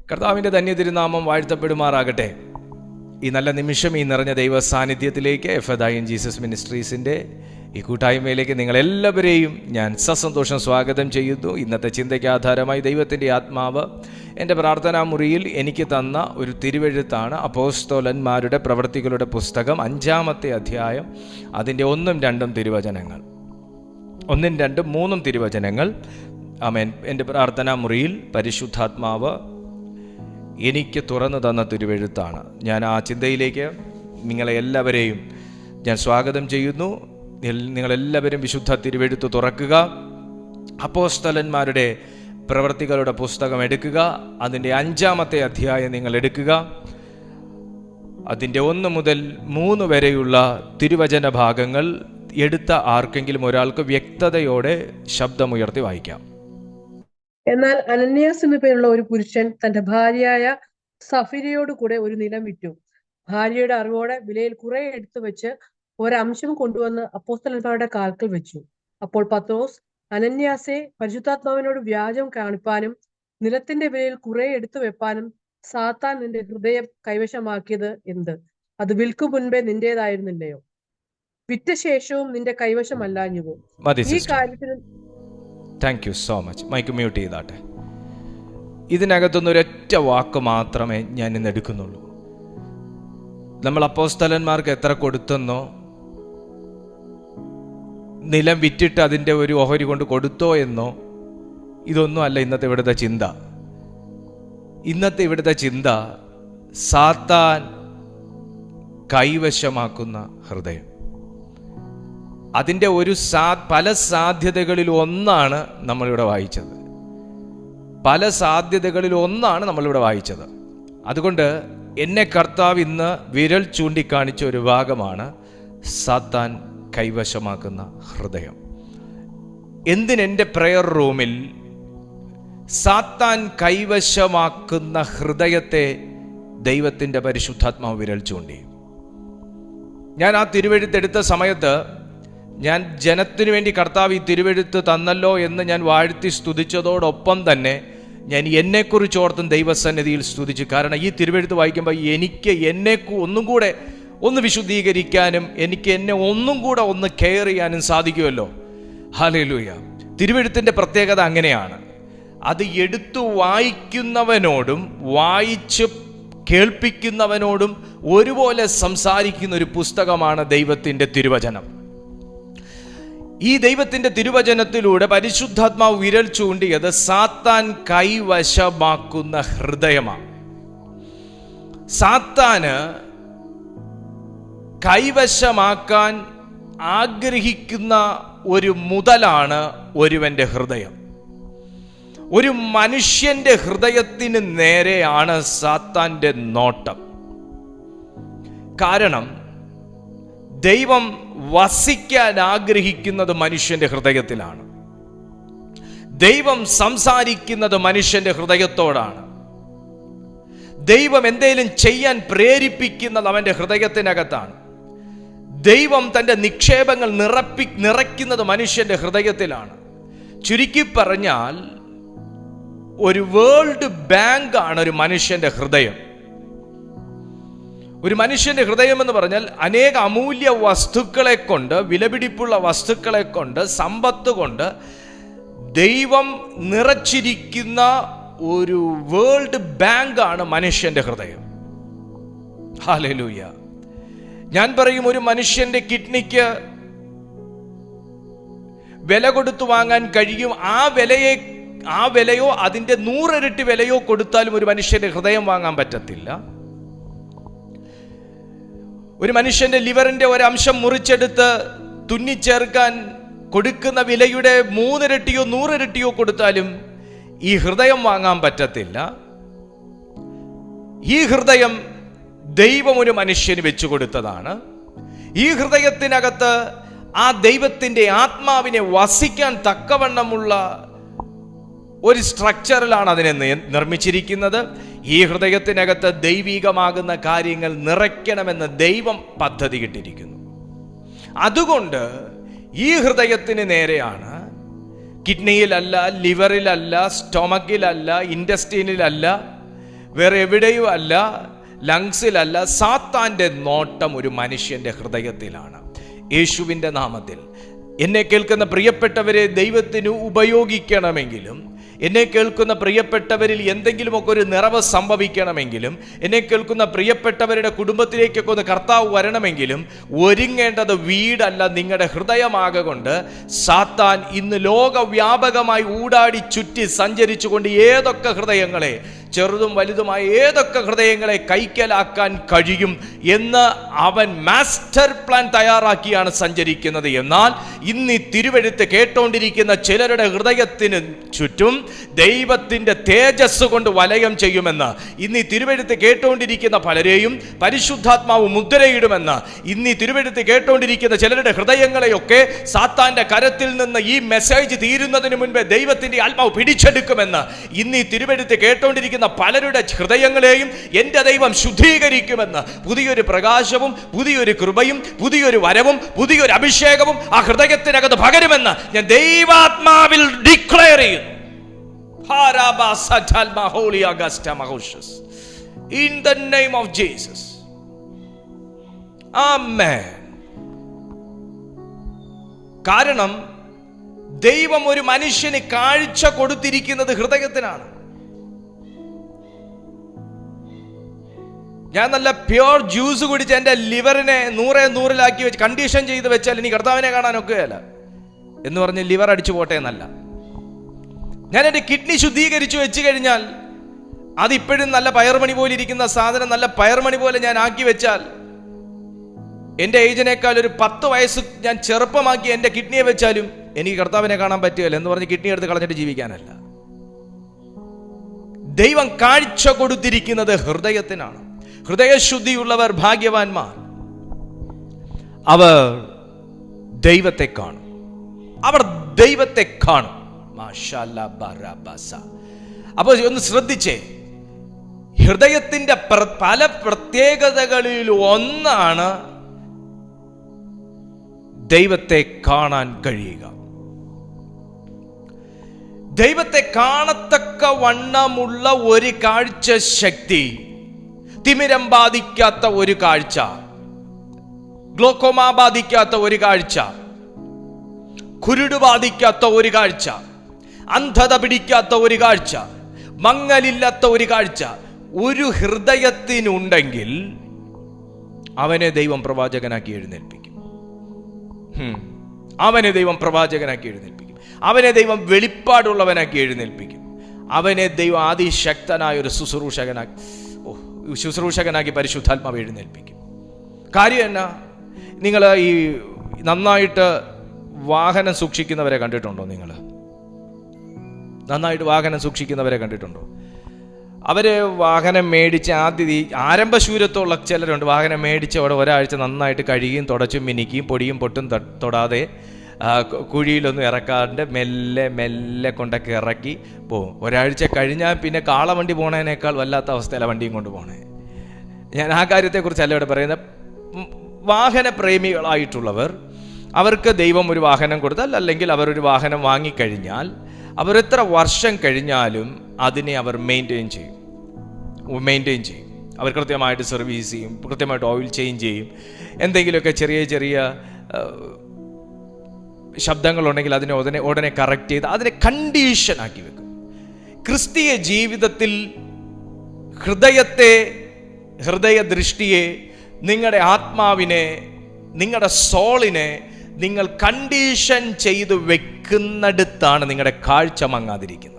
കർത്താവിൻ്റെ ധന്യതിരുനാമം വാഴ്ത്തപ്പെടുമാറാകട്ടെ. ഈ നല്ല നിമിഷം, ഈ നിറഞ്ഞ ദൈവ സാന്നിധ്യത്തിലേക്ക്, എഫദായിൻ ജീസസ് മിനിസ്ട്രീസിൻ്റെ ഈ കൂട്ടായ്മയിലേക്ക് നിങ്ങളെല്ലാവരെയും ഞാൻ സസന്തോഷം സ്വാഗതം ചെയ്യുന്നു. ഇന്നത്തെ ചിന്തയ്ക്ക് ആധാരമായി ദൈവത്തിൻ്റെ ആത്മാവ് എൻ്റെ പ്രാർത്ഥനാ മുറിയിൽ എനിക്ക് തന്ന ഒരു തിരുവെഴുത്താണ്. അപ്പോസ്തലന്മാരുടെ പ്രവൃത്തികളുടെ പുസ്തകം 5-ാമത്തെ അധ്യായം, അതിൻ്റെ 1, 2 തിരുവചനങ്ങൾ, 1, 2, 3 തിരുവചനങ്ങൾ. ആമേൻ. എൻ്റെ പ്രാർത്ഥനാ മുറിയിൽ പരിശുദ്ധാത്മാവ് എനിക്ക് തുറന്നു തന്ന തിരുവെഴുത്താണ്. ഞാൻ ആ ചിന്തയിലേക്ക് നിങ്ങളെ എല്ലാവരെയും ഞാൻ സ്വാഗതം ചെയ്യുന്നു. നിങ്ങളെല്ലാവരും വിശുദ്ധ തിരുവെഴുത്ത് തുറക്കുക. അപ്പോസ്തലന്മാരുടെ പ്രവൃത്തികളുടെ പുസ്തകം എടുക്കുക. അതിൻ്റെ 5-ാമത്തെ അധ്യായം നിങ്ങൾ എടുക്കുക. അതിൻ്റെ 1 മുതൽ 3 വരെയുള്ള തിരുവചന ഭാഗങ്ങൾ എടുത്ത ആർക്കെങ്കിലും ഒരാൾക്ക് വ്യക്തതയോടെ ശബ്ദമുയർത്തി വായിക്കാം. എന്നാൽ അനന്യാസ് എന്നു പേരുള്ള ഒരു പുരുഷൻ തന്റെ ഭാര്യയായ സഫീരയോട് കൂടെ ഒരു നിലം വിറ്റു. ഭാര്യയുടെ അറിവോടെ വിലയിൽ കുറെ എടുത്തു വെച്ച് ഒരംശം കൊണ്ടുവന്ന് അപ്പോസ്തലന്മാരുടെ കാൽക്കൽ വെച്ചു. അപ്പോൾ പത്രോസ്, അനന്യാസെ, പരിശുദ്ധാത്മാവിനോട് വ്യാജം കാണിപ്പാനും നിലത്തിന്റെ വിലയിൽ കുറെ എടുത്തു വെപ്പാനും സാത്താൻ നിന്റെ ഹൃദയം കൈവശമാക്കിയത് എന്ത്? അത് വിൽക്കു മുൻപേ നിന്റേതായിരുന്നില്ലയോ? വിറ്റ ശേഷവും നിന്റെ കൈവശമല്ലാഞ്ഞുവോ? ഈ കാര്യത്തിന് thank you so much. Mic mute ചെയ്താട്ടെ. ഇതിനകത്തുനിന്ന് ഒരൊറ്റ വാക്ക് മാത്രമേ ഞാൻ ഇന്ന് എടുക്കുന്നുള്ളൂ. നമ്മൾ അപ്പോസ്തലന്മാർക്ക് എത്ര കൊടുത്തെന്നോ, നിലം വിറ്റിട്ട് അതിൻ്റെ ഒരു ഓഹരി കൊണ്ട് കൊടുത്തോ എന്നോ, ഇതൊന്നും അല്ല ഇന്നത്തെ ഇവിടുത്തെ ചിന്ത. ഇന്നത്തെ ഇവിടുത്തെ ചിന്ത സാത്താൻ കൈവശമാക്കുന്ന ഹൃദയം. അതിൻ്റെ പല സാധ്യതകളിൽ ഒന്നാണ് നമ്മളിവിടെ വായിച്ചത്. അതുകൊണ്ട് എന്നെ കർത്താവ് ഇന്ന് വിരൽ ചൂണ്ടിക്കാണിച്ച ഒരു ഭാഗമാണ് സാത്താൻ കൈവശമാക്കുന്ന ഹൃദയം. എന്തിനെൻ്റെ പ്രെയർ റൂമിൽ സാത്താൻ കൈവശമാക്കുന്ന ഹൃദയത്തെ ദൈവത്തിൻ്റെ പരിശുദ്ധാത്മാവ് വിരൽ ചൂണ്ടി. ഞാൻ ആ തിരുവെഴുത്തെടുത്ത സമയത്ത് ഞാൻ ജനത്തിനു വേണ്ടി കർത്താവ് ഈ തിരുവെഴുത്ത് തന്നല്ലോ എന്ന് ഞാൻ വാഴ്ത്തി സ്തുതിച്ചതോടൊപ്പം തന്നെ ഞാൻ എന്നെക്കുറിച്ച് ഓർത്തും ദൈവസന്നിധിയിൽ സ്തുതിച്ചു. കാരണം ഈ തിരുവെഴുത്ത് വായിക്കുമ്പോൾ എനിക്ക് എന്നെ ഒന്നും കൂടെ ഒന്ന് വിശുദ്ധീകരിക്കാനും എനിക്ക് എന്നെ ഒന്നും കൂടെ ഒന്ന് കെയർ ചെയ്യാനും സാധിക്കുമല്ലോ. ഹല്ലേലൂയ. തിരുവെഴുത്തിൻ്റെ പ്രത്യേകത അങ്ങനെയാണ്. അത് എടുത്തു വായിക്കുന്നവനോടും വായിച്ച് കേൾപ്പിക്കുന്നവനോടും ഒരുപോലെ സംസാരിക്കുന്ന ഒരു പുസ്തകമാണ് ദൈവത്തിൻ്റെ തിരുവചനം. ഈ ദൈവത്തിൻ്റെ തിരുവചനത്തിലൂടെ പരിശുദ്ധാത്മാവ് വിരൽ ചൂണ്ടിയത് സാത്താൻ കൈവശമാക്കുന്ന ഹൃദയമാണ്. സാത്താന് കൈവശമാക്കാൻ ആഗ്രഹിക്കുന്ന ഒരു മുതലാണ് ഒരുവന്റെ ഹൃദയം. ഒരു മനുഷ്യന്റെ ഹൃദയത്തിന് നേരെയാണ് സാത്താന്റെ നോട്ടം. കാരണം ദൈവം വസിക്കാൻ ആഗ്രഹിക്കുന്നത് മനുഷ്യന്റെ ഹൃദയത്തിലാണ്. ദൈവം സംസാരിക്കുന്നത് മനുഷ്യന്റെ ഹൃദയത്തോടാണ്. ദൈവം എന്തേലും ചെയ്യാൻ പ്രേരിപ്പിക്കുന്നത് അവന്റെ ഹൃദയത്തിനകത്താണ്. ദൈവം തൻ്റെ നിക്ഷേപങ്ങൾ നിറയ്ക്കുന്നത് മനുഷ്യന്റെ ഹൃദയത്തിലാണ്. ചുരുക്കി പറഞ്ഞാൽ ഒരു വേൾഡ് ബാങ്ക് ആണ് ഒരു മനുഷ്യന്റെ ഹൃദയം. ഒരു മനുഷ്യന്റെ ഹൃദയം എന്ന് പറഞ്ഞാൽ അനേക അമൂല്യ വസ്തുക്കളെ കൊണ്ട്, വിലപിടിപ്പുള്ള വസ്തുക്കളെ കൊണ്ട്, സമ്പത്ത് കൊണ്ട് ദൈവം നിറച്ചിരിക്കുന്ന ഒരു വേൾഡ് ബാങ്ക് ആണ് മനുഷ്യന്റെ ഹൃദയം. ഹല്ലേലൂയ. ഞാൻ പറയും, ഒരു മനുഷ്യന്റെ കിഡ്നിക്ക് വില കൊടുത്തു വാങ്ങാൻ കഴിയും. ആ വിലയോ അതിൻ്റെ 100 ഇരട്ടി വിലയോ കൊടുത്താലും ഒരു മനുഷ്യന്റെ ഹൃദയം വാങ്ങാൻ പറ്റത്തില്ല. ഒരു മനുഷ്യന്റെ ലിവറിന്റെ ഒരംശം മുറിച്ചെടുത്ത് തുന്നിച്ചേർക്കാൻ കൊടുക്കുന്ന വിലയുടെ 3 ഇരട്ടിയോ 100 ഇരട്ടിയോ കൊടുത്താലും ഈ ഹൃദയം വാങ്ങാൻ പറ്റത്തില്ല. ഈ ഹൃദയം ദൈവം ഒരു മനുഷ്യന് വെച്ചു കൊടുത്തതാണ്. ഈ ഹൃദയത്തിനകത്ത് ആ ദൈവത്തിൻ്റെ ആത്മാവിനെ വസിക്കാൻ തക്കവണ്ണമുള്ള ഒരു സ്ട്രക്ചറിലാണ് അതിനെ നിർമ്മിച്ചിരിക്കുന്നത്. ഈ ഹൃദയത്തിനകത്ത് ദൈവികമാകുന്ന കാര്യങ്ങൾ നിറയ്ക്കണമെന്ന് ദൈവം പദ്ധതി ഇട്ടിരിക്കുന്നു. അതുകൊണ്ട് ഈ ഹൃദയത്തിന് നേരെയാണ് കിഡ്നിയിലല്ല, ലിവറിലല്ല, സ്റ്റൊമക്കിലല്ല, ഇൻറ്റസ്റ്റീനിലല്ല, വേറെ എവിടെയും അല്ല, ലങ്സിലല്ല. സാത്താൻ്റെ നോട്ടം ഒരു മനുഷ്യൻ്റെ ഹൃദയത്തിലാണ്. യേശുവിൻ്റെ നാമത്തിൽ എന്നെ കേൾക്കുന്ന പ്രിയപ്പെട്ടവരെ, ദൈവത്തിന് ഉപയോഗിക്കണമെങ്കിലും, എന്നെ കേൾക്കുന്ന പ്രിയപ്പെട്ടവരിൽ എന്തെങ്കിലുമൊക്കെ ഒരു നിറവ് സംഭവിക്കണമെങ്കിലും, എന്നെ കേൾക്കുന്ന പ്രിയപ്പെട്ടവരുടെ കുടുംബത്തിലേക്കൊക്കെ ഒന്ന് കർത്താവ് വരണമെങ്കിലും ഒരുങ്ങേണ്ടത് വീടല്ല, നിങ്ങളുടെ ഹൃദയമാകൊണ്ട്. സാത്താൻ ഇന്ന് ലോകവ്യാപകമായി ഊടാടി ചുറ്റി സഞ്ചരിച്ചുകൊണ്ട് ഏതൊക്കെ ഹൃദയങ്ങളെ, ചെറുതും വലുതുമായ ഏതൊക്കെ ഹൃദയങ്ങളെ കൈക്കലാക്കാൻ കഴിയും എന്ന് അവൻ മാസ്റ്റർ പ്ലാൻ തയ്യാറാക്കിയാണ് സഞ്ചരിക്കുന്നത്. എന്നാൽ ഇന്ന് ഈ തിരുവെഴുത്ത് കേട്ടോണ്ടിരിക്കുന്ന ചിലരുടെ ഹൃദയത്തിന് ചുറ്റും ദൈവത്തിൻ്റെ തേജസ് കൊണ്ട് വലയം ചെയ്യുമെന്ന്, ഇന്ന് ഈ തിരുവെഴുത്ത് കേട്ടോണ്ടിരിക്കുന്ന പലരെയും പരിശുദ്ധാത്മാവ് മുദ്രയിടുമെന്ന്, ഇന്ന് ഈ തിരുവെഴുത്ത് കേട്ടോണ്ടിരിക്കുന്ന ചിലരുടെ ഹൃദയങ്ങളെയൊക്കെ സാത്താന്റെ കരത്തിൽ നിന്ന് ഈ മെസ്സേജ് തീരുന്നതിന് മുൻപേ ദൈവത്തിന്റെ ആത്മാവ് പിടിച്ചെടുക്കുമെന്ന്, ഇന്ന് ഈ തിരുവെഴുത്ത് കേട്ടോണ്ടിരിക്കുന്ന പലരുടെ ഹൃദയങ്ങളെയും എൻ്റെ ദൈവം ശുദ്ധീകരിക്കുമെന്ന്, പുതിയൊരു പ്രകാശവും പുതിയൊരു കൃപയും പുതിയൊരു വരവും പുതിയൊരു അഭിഷേകവും ആ ഹൃദയത്തിനകത്ത് പകരുമെന്ന് ഞാൻ ദൈവാത്മാവിൽ ഡിക്ലെയർ ചെയ്യുന്നു. In the name of Jesus. Amen. കാരണം ദൈവം ഒരു മനുഷ്യന് കാഴ്ച കൊടുത്തിരിക്കുന്നത് ഹൃദയത്തിനാണ്. ഞാൻ നല്ല പ്യോർ ജ്യൂസ് കുടിച്ച് എൻ്റെ ലിവറിനെ 100 വെച്ച് കണ്ടീഷൻ ചെയ്ത് വെച്ചാൽ ഇനി കർത്താവിനെ കാണാനൊക്കെയല്ല എന്ന് പറഞ്ഞ് ലിവർ അടിച്ചു പോട്ടെ എന്നല്ല. ഞാൻ എൻ്റെ കിഡ്നി ശുദ്ധീകരിച്ചു വെച്ച് കഴിഞ്ഞാൽ അതിപ്പോഴും നല്ല പയർമണി പോലെ ഇരിക്കുന്ന സാധനം നല്ല പയർമണി പോലെ ഞാൻ ആക്കി വെച്ചാൽ, എൻ്റെ ഏജിനേക്കാൾ ഒരു 10 വയസ്സ് ഞാൻ ചെറുപ്പമാക്കി എൻ്റെ കിഡ്നിയെ വെച്ചാലും എനിക്ക് കർത്താവിനെ കാണാൻ പറ്റുകയില്ല എന്ന് പറഞ്ഞ് കിഡ്നി എടുത്ത് കളഞ്ഞിട്ട് ജീവിക്കാനല്ല. ദൈവം കാഴ്ച കൊടുത്തിരിക്കുന്നത് ഹൃദയത്തിനാണ്. ഹൃദയശുദ്ധിയുള്ളവർ ഭാഗ്യവാന്മാർ, അവർ ദൈവത്തെ കാണും. അവർ ദൈവത്തെ കാണും. അപ്പൊ ഒന്ന് ശ്രദ്ധിച്ചേ, ഹൃദയത്തിന്റെ പല പ്രത്യേകതകളിൽ ഒന്നാണ് ദൈവത്തെ കാണാൻ കഴിയുക. ദൈവത്തെ കാണത്തക്ക വണ്ണമുള്ള ഒരു കാഴ്ച ശക്തി, തിമിരം ബാധിക്കാത്ത ഒരു കാഴ്ച, ഗ്ലോക്കോമ ബാധിക്കാത്ത ഒരു കാഴ്ച, കുരുട് ബാധിക്കാത്ത ഒരു കാഴ്ച, അന്ധത പിടിക്കാത്ത ഒരു കാഴ്ച, മങ്ങലില്ലാത്ത ഒരു കാഴ്ച ഒരു ഹൃദയത്തിനുണ്ടെങ്കിൽ അവനെ ദൈവം പ്രവാചകനാക്കി എഴുന്നേൽപ്പിക്കും. അവനെ ദൈവം പ്രവാചകനാക്കി എഴുന്നേൽപ്പിക്കും. അവനെ ദൈവം വെളിപ്പാടുള്ളവനാക്കി എഴുന്നേൽപ്പിക്കും. അവനെ ദൈവം അതിശക്തനായ ഒരു ശുശ്രൂഷകനാക്കി പരിശുദ്ധാത്മാവ് എഴുന്നേൽപ്പിക്കും. കാര്യം എന്നാ, നിങ്ങൾ ഈ നന്നായിട്ട് വാഹനം സൂക്ഷിക്കുന്നവരെ കണ്ടിട്ടുണ്ടോ? നിങ്ങൾ നന്നായിട്ട് വാഹനം സൂക്ഷിക്കുന്നവരെ കണ്ടിട്ടുണ്ടോ? അവർ വാഹനം മേടിച്ച് ആരംഭശൂരത്തുള്ള ചിലരുണ്ട്. വാഹനം മേടിച്ച് അവിടെ ഒരാഴ്ച നന്നായിട്ട് കഴുകിയും തുടച്ചും മിനിക്കുകയും പൊടിയും പൊട്ടും തൊടാതെ കുഴിയിലൊന്നും ഇറക്കാണ്ട് മെല്ലെ മെല്ലെ കൊണ്ടൊക്കെ ഇറക്കി പോവും. ഒരാഴ്ച കഴിഞ്ഞാൽ പിന്നെ കാളവണ്ടി പോണതിനേക്കാൾ വല്ലാത്ത അവസ്ഥയിലാണ് വണ്ടിയും കൊണ്ട് പോണേ. ഞാൻ ആ കാര്യത്തെക്കുറിച്ചല്ല ഇവിടെ പറയുന്നത്. വാഹന പ്രേമികളായിട്ടുള്ളവർ, അവർക്ക് ദൈവം ഒരു വാഹനം കൊടുത്താൽ, അല്ലെങ്കിൽ അവരൊരു വാഹനം വാങ്ങിക്കഴിഞ്ഞാൽ അവരെത്ര വർഷം കഴിഞ്ഞാലും അതിനെ അവർ മെയിൻറ്റെയിൻ ചെയ്യും. അവർ കൃത്യമായിട്ട് സർവീസ് ചെയ്യും, കൃത്യമായിട്ട് ഓയിൽ ചേഞ്ച് ചെയ്യും. എന്തെങ്കിലുമൊക്കെ ചെറിയ ചെറിയ ശബ്ദങ്ങളുണ്ടെങ്കിൽ അതിനെ ഉടനെ കറക്റ്റ് ചെയ്ത് അതിനെ കണ്ടീഷനാക്കി വെക്കും. ക്രിസ്തീയ ജീവിതത്തിൽ ഹൃദയദൃഷ്ടിയെ, നിങ്ങളുടെ ആത്മാവിനെ, നിങ്ങളുടെ സോളിനെ നിങ്ങൾ കണ്ടീഷൻ ചെയ്ത് വെക്കുന്നിടത്താണ് നിങ്ങളുടെ കാഴ്ച മങ്ങാതിരിക്കുന്നത്.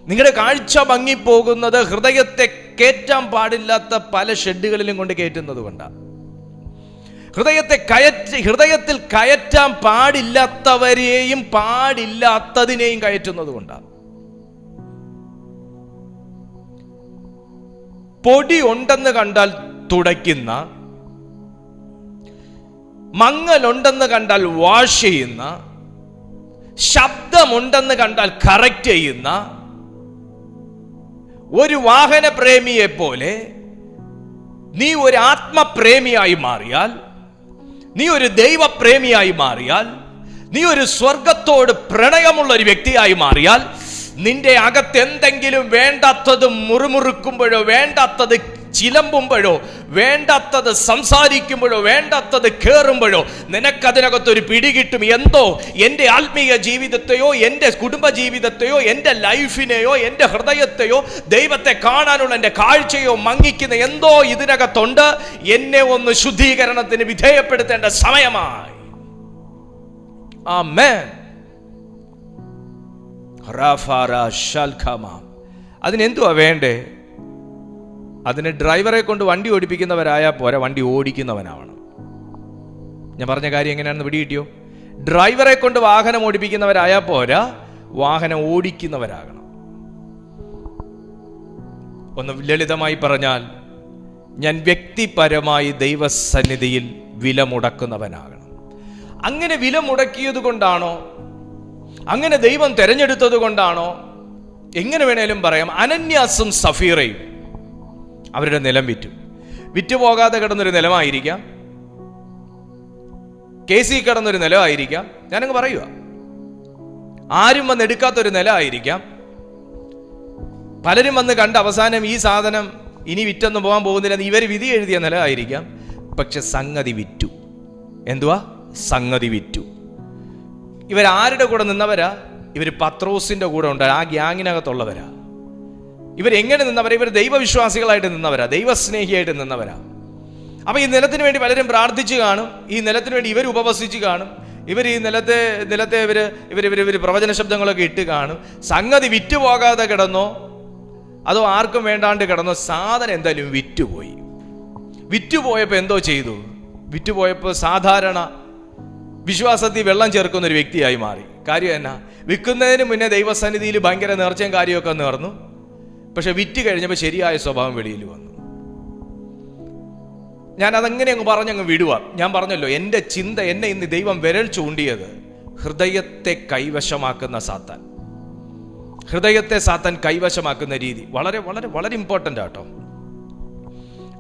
നിങ്ങളുടെ കാഴ്ച മങ്ങിപ്പോകുന്നത് ഹൃദയത്തെ കയറ്റാൻ പാടില്ലാത്ത പല ഷെഡുകളിലും കൊണ്ട് കയറ്റുന്നത് കൊണ്ടാണ്. ഹൃദയത്തിൽ കയറ്റാൻ പാടില്ലാത്തവരെയും പാടില്ലാത്തതിനെയും കയറ്റുന്നത് കൊണ്ടാണ്. പൊടി ഉണ്ടെന്ന് കണ്ടാൽ തുടയ്ക്കുന്ന, മങ്ങലുണ്ടെന്ന് കണ്ടാൽ വാഷ് ചെയ്യുന്ന, ശബ്ദമുണ്ടെന്ന് കണ്ടാൽ കറക്റ്റ് ചെയ്യുന്ന ഒരു വാഹന പ്രേമിയെ പോലെ നീ ഒരു ആത്മപ്രേമിയായി മാറിയാൽ, നീ ഒരു ദൈവപ്രേമിയായി മാറിയാൽ, നീ ഒരു സ്വർഗത്തോട് പ്രണയമുള്ള ഒരു വ്യക്തിയായി മാറിയാൽ നിന്റെ അകത്ത് എന്തെങ്കിലും വേണ്ടാത്തത് മുറുമുറുക്കുമ്പോഴോ, വേണ്ടാത്തത് ചിലമ്പുമ്പോഴോ, വേണ്ടാത്തത് സംസാരിക്കുമ്പോഴോ, വേണ്ടാത്തത് കേറുമ്പോഴോ നിനക്കതിനകത്തൊരു പിടികിട്ടും. എന്തോ എൻ്റെ ആത്മീയ ജീവിതത്തെയോ, എൻ്റെ കുടുംബ ജീവിതത്തെയോ, എൻ്റെ ലൈഫിനെയോ, എൻ്റെ ഹൃദയത്തെയോ, ദൈവത്തെ കാണാനുള്ള എൻ്റെ കാഴ്ചയോ മങ്ങിക്കുന്ന എന്തോ ഇതിനകത്തുണ്ട്. എന്നെ ഒന്ന് ശുദ്ധീകരണത്തിന് വിധേയപ്പെടുത്തേണ്ട സമയമായി. ആമേൻ. അതിനെന്തുവാ വേണ്ടേ? അതിന് ഡ്രൈവറെ കൊണ്ട് വണ്ടി ഓടിപ്പിക്കുന്നവരായാൽ പോരാ, വണ്ടി ഓടിക്കുന്നവനാവണം. ഞാൻ പറഞ്ഞ കാര്യം എങ്ങനെയാണെന്ന് പിടികിട്ടിയോ? ഡ്രൈവറെ കൊണ്ട് വാഹനം ഓടിപ്പിക്കുന്നവരായാൽ പോരാ, വാഹനം ഓടിക്കുന്നവരാകണം. ഒന്ന് ലളിതമായി പറഞ്ഞാൽ, ഞാൻ വ്യക്തിപരമായി ദൈവസന്നിധിയിൽ വില മുടക്കുന്നവനാകണം. അങ്ങനെ വില മുടക്കിയത് കൊണ്ടാണോ, അങ്ങനെ ദൈവം തെരഞ്ഞെടുത്തത് കൊണ്ടാണോ, എങ്ങനെ വേണേലും പറയാം. അനന്യാസും സഫീറയും അവരുടെ നിലം വിറ്റുപോകാതെ കിടന്നൊരു നിലമായിരിക്കാം, കേസിൽ കിടന്നൊരു നിലമായിരിക്കാം, ഞാനങ്ങ് പറയുക. ആരും വന്ന് എടുക്കാത്തൊരു നിലമായിരിക്കാം. പലരും വന്ന് കണ്ട അവസാനം ഈ സാധനം ഇനി വിറ്റൊന്നും പോകാൻ പോകുന്നില്ല ഇവർ വിധി എഴുതിയ നിലമായിരിക്കാം. പക്ഷെ സംഗതി വിറ്റു. എന്തുവാ? സംഗതി വിറ്റു. ഇവരാരുടെ കൂടെ നിന്നവരാ? ഇവർ പത്രോസിന്റെ കൂടെ ഉണ്ട്, ആ ഗ്യാങ്ങിനകത്തുള്ളവരാ. ഇവരെങ്ങനെ നിന്നവരാ? ഇവർ ദൈവവിശ്വാസികളായിട്ട് നിന്നവരാ, ദൈവസ്നേഹിയായിട്ട് നിന്നവരാ. അപ്പൊ ഈ നിലത്തിന് വേണ്ടി പലരും പ്രാർത്ഥിച്ചു കാണും, ഈ നിലത്തിന് വേണ്ടി ഇവർ ഉപവസിച്ച് കാണും, ഇവർ ഈ നിലത്തെ ഇവർ പ്രവചന ശബ്ദങ്ങളൊക്കെ ഇട്ട് കാണും. സംഗതി വിറ്റുപോകാതെ കിടന്നോ അതോ ആർക്കും വേണ്ടാണ്ട് കിടന്നോ? സാധനം എന്തായാലും വിറ്റുപോയി. വിറ്റുപോയപ്പോൾ എന്തോ ചെയ്തു? വിറ്റുപോയപ്പോൾ സാധാരണ വിശ്വാസത്തിൽ വെള്ളം ചേർക്കുന്ന ഒരു വ്യക്തിയായി മാറി. കാര്യം എന്നാ? വിൽക്കുന്നതിന് മുന്നേ ദൈവസന്നിധിയിൽ ഭയങ്കര നേർച്ചയും കാര്യമൊക്കെ നേർന്നു. പക്ഷെ വിറ്റ് കഴിഞ്ഞപ്പോൾ ശരിയായ സ്വഭാവം വെളിയിൽ വന്നു. ഞാൻ അതങ്ങനെ അങ്ങ് പറഞ്ഞങ്ങ് വിടുക. ഞാൻ പറഞ്ഞല്ലോ, എൻ്റെ ചിന്ത, എന്നെ ഇന്ന് ദൈവം വിരൽ ചൂണ്ടിയത് ഹൃദയത്തെ കൈവശമാക്കുന്ന സാത്താൻ. ഹൃദയത്തെ സാത്താൻ കൈവശമാക്കുന്ന രീതി വളരെ വളരെ വളരെ ഇമ്പോർട്ടൻ്റ് ആട്ടോ.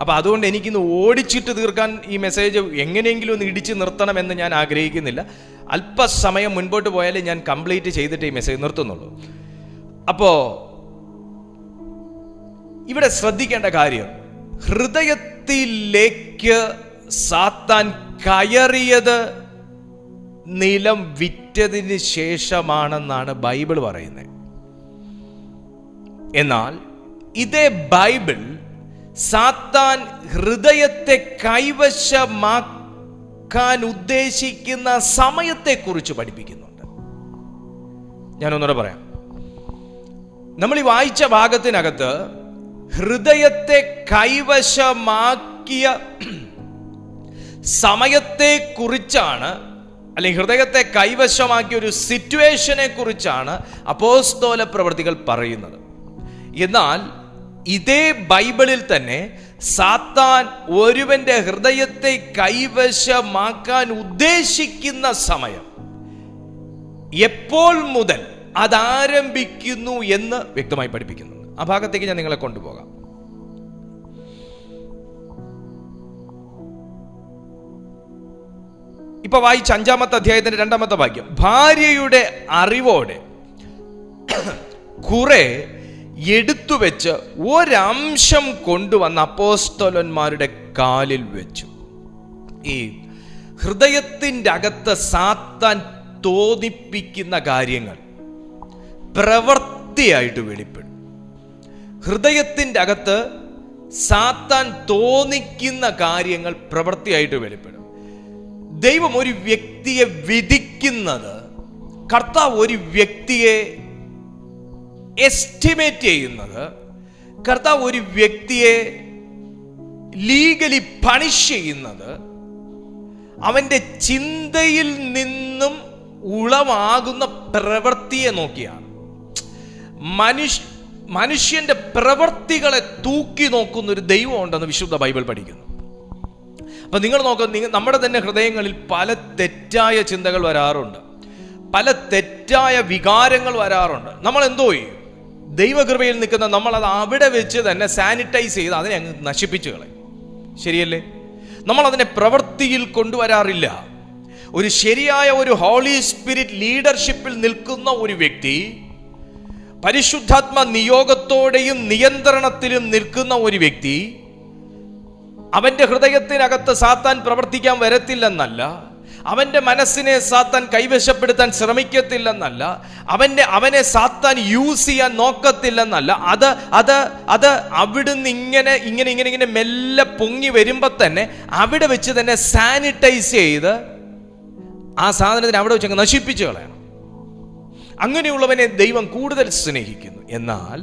അപ്പം അതുകൊണ്ട് എനിക്കിന്ന് ഓടിച്ചിട്ട് തീർക്കാൻ ഈ മെസ്സേജ് എങ്ങനെയെങ്കിലും ഒന്ന് ഇടിച്ച് നിർത്തണമെന്ന് ഞാൻ ആഗ്രഹിക്കുന്നില്ല. അല്പസമയം മുൻപോട്ട് പോയാലേ ഞാൻ കംപ്ലീറ്റ് ചെയ്തിട്ട് ഈ മെസ്സേജ് നിർത്തുന്നുള്ളൂ. അപ്പോൾ ഇവിടെ ശ്രദ്ധിക്കേണ്ട കാര്യം, ഹൃദയത്തിലേക്ക് സാത്താൻ കയറിയത് നിലം വിറ്റതിന് ശേഷമാണെന്നാണ് ബൈബിൾ പറയുന്നത്. എന്നാൽ ഇതേ ബൈബിൾ സാത്താൻ ഹൃദയത്തെ കൈവശമാക്കാൻ ഉദ്ദേശിക്കുന്ന സമയത്തെക്കുറിച്ച് പഠിപ്പിക്കുന്നുണ്ട്. ഞാനൊന്നുകൂടെ പറയാം. നമ്മൾ ഈ വായിച്ച ഭാഗത്തിനകത്ത് ഹൃദയത്തെ കൈവശമാക്കിയ സമയത്തെക്കുറിച്ചാണ്, അല്ലെങ്കിൽ ഹൃദയത്തെ കൈവശമാക്കിയ ഒരു സിറ്റുവേഷനെ കുറിച്ചാണ് അപ്പോസ്തല പ്രവൃത്തികൾ പറയുന്നത്. എന്നാൽ ഇതേ ബൈബിളിൽ തന്നെ സാത്താൻ ഒരുവന്റെ ഹൃദയത്തെ കൈവശമാക്കാൻ ഉദ്ദേശിക്കുന്ന സമയം എപ്പോൾ മുതൽ അതാരംഭിക്കുന്നു എന്ന് വ്യക്തമായി പഠിപ്പിക്കുന്നുണ്ട്. ആ ഭാഗത്തേക്ക് ഞാൻ നിങ്ങളെ കൊണ്ടുപോകാം. ഇപ്പൊ വായിച്ച 5-ാമത്തെ അധ്യായത്തിന്റെ 2-ാമത്തെ വാക്യം, ഭാര്യയുടെ അറിവോടെ കുറെ എടുത്തുവെച്ച് ഒരംശം കൊണ്ടുവന്ന അപ്പോസ്തലന്മാരുടെ കാലിൽ വെച്ചു. ഈ ഹൃദയത്തിൻ്റെ അകത്ത് സാത്താൻ തോന്നിപ്പിക്കുന്ന കാര്യങ്ങൾ പ്രവൃത്തിയായിട്ട് വെളിപ്പെടും. ഹൃദയത്തിൻ്റെ അകത്ത് സാത്താൻ തോന്നിക്കുന്ന കാര്യങ്ങൾ പ്രവൃത്തിയായിട്ട് വെളിപ്പെടും. ദൈവം ഒരു വ്യക്തിയെ വിധിക്കുന്നത്, കർത്താവ് ഒരു വ്യക്തിയെ എസ്റ്റിമേറ്റ് ചെയ്യുന്നത്, കർത്താവ് ഒരു വ്യക്തിയെ ലീഗലി പണിഷ് ചെയ്യുന്നത് അവൻ്റെ ചിന്തയിൽ നിന്നും ഉളവാകുന്ന പ്രവൃത്തിയെ നോക്കിയാണ്. മനുഷ്യന്റെ പ്രവൃത്തികളെ തൂക്കി നോക്കുന്ന ഒരു ദൈവം ഉണ്ടെന്ന് വിശുദ്ധ ബൈബിൾ പഠിക്കുന്നു. അപ്പൊ നിങ്ങൾ നോക്കുക, നമ്മുടെ തന്നെ ഹൃദയങ്ങളിൽ പല തെറ്റായ ചിന്തകൾ വരാറുണ്ട്, പല തെറ്റായ വികാരങ്ങൾ വരാറുണ്ട്. നമ്മൾ എന്തോ ചെയ്യും? ദൈവകൃപയിൽ നിൽക്കുന്ന നമ്മൾ അത് അവിടെ വെച്ച് തന്നെ സാനിറ്റൈസ് ചെയ്ത് അതിനെ അങ്ങ് നശിപ്പിച്ചു കളയും. ശരിയല്ലേ? നമ്മൾ അതിനെ പ്രവൃത്തിയിൽ കൊണ്ടുവരാറില്ല. ഒരു ശരിയായ ഒരു ഹോളി സ്പിരിറ്റ് ലീഡർഷിപ്പിൽ നിൽക്കുന്ന ഒരു വ്യക്തി പരിശുദ്ധാത്മ നിയോഗത്തോടെയും നിയന്ത്രണത്തിലും നിൽക്കുന്ന ഒരു വ്യക്തി, അവന്റെ ഹൃദയത്തിനകത്ത് സാത്താൻ പ്രവർത്തിക്കാൻ വരത്തില്ലെന്നല്ല, അവന്റെ മനസ്സിനെ സാത്താൻ കൈവശപ്പെടുത്താൻ ശ്രമിക്കത്തില്ലെന്നല്ല, അവനെ സാത്താൻ യൂസ് ചെയ്യാൻ നോക്കത്തില്ലെന്നല്ല. അത് അവിടുന്ന് ഇങ്ങനെ മെല്ലെ പൊങ്ങി വരുമ്പോ തന്നെ അവിടെ വെച്ച് തന്നെ സാനിറ്റൈസ് ചെയ്ത് ആ സാധനത്തിന് അവിടെ വെച്ച് നശിപ്പിച്ചു കളയണം. അങ്ങനെയുള്ളവനെ ദൈവം കൂടുതൽ സ്നേഹിക്കുന്നു. എന്നാൽ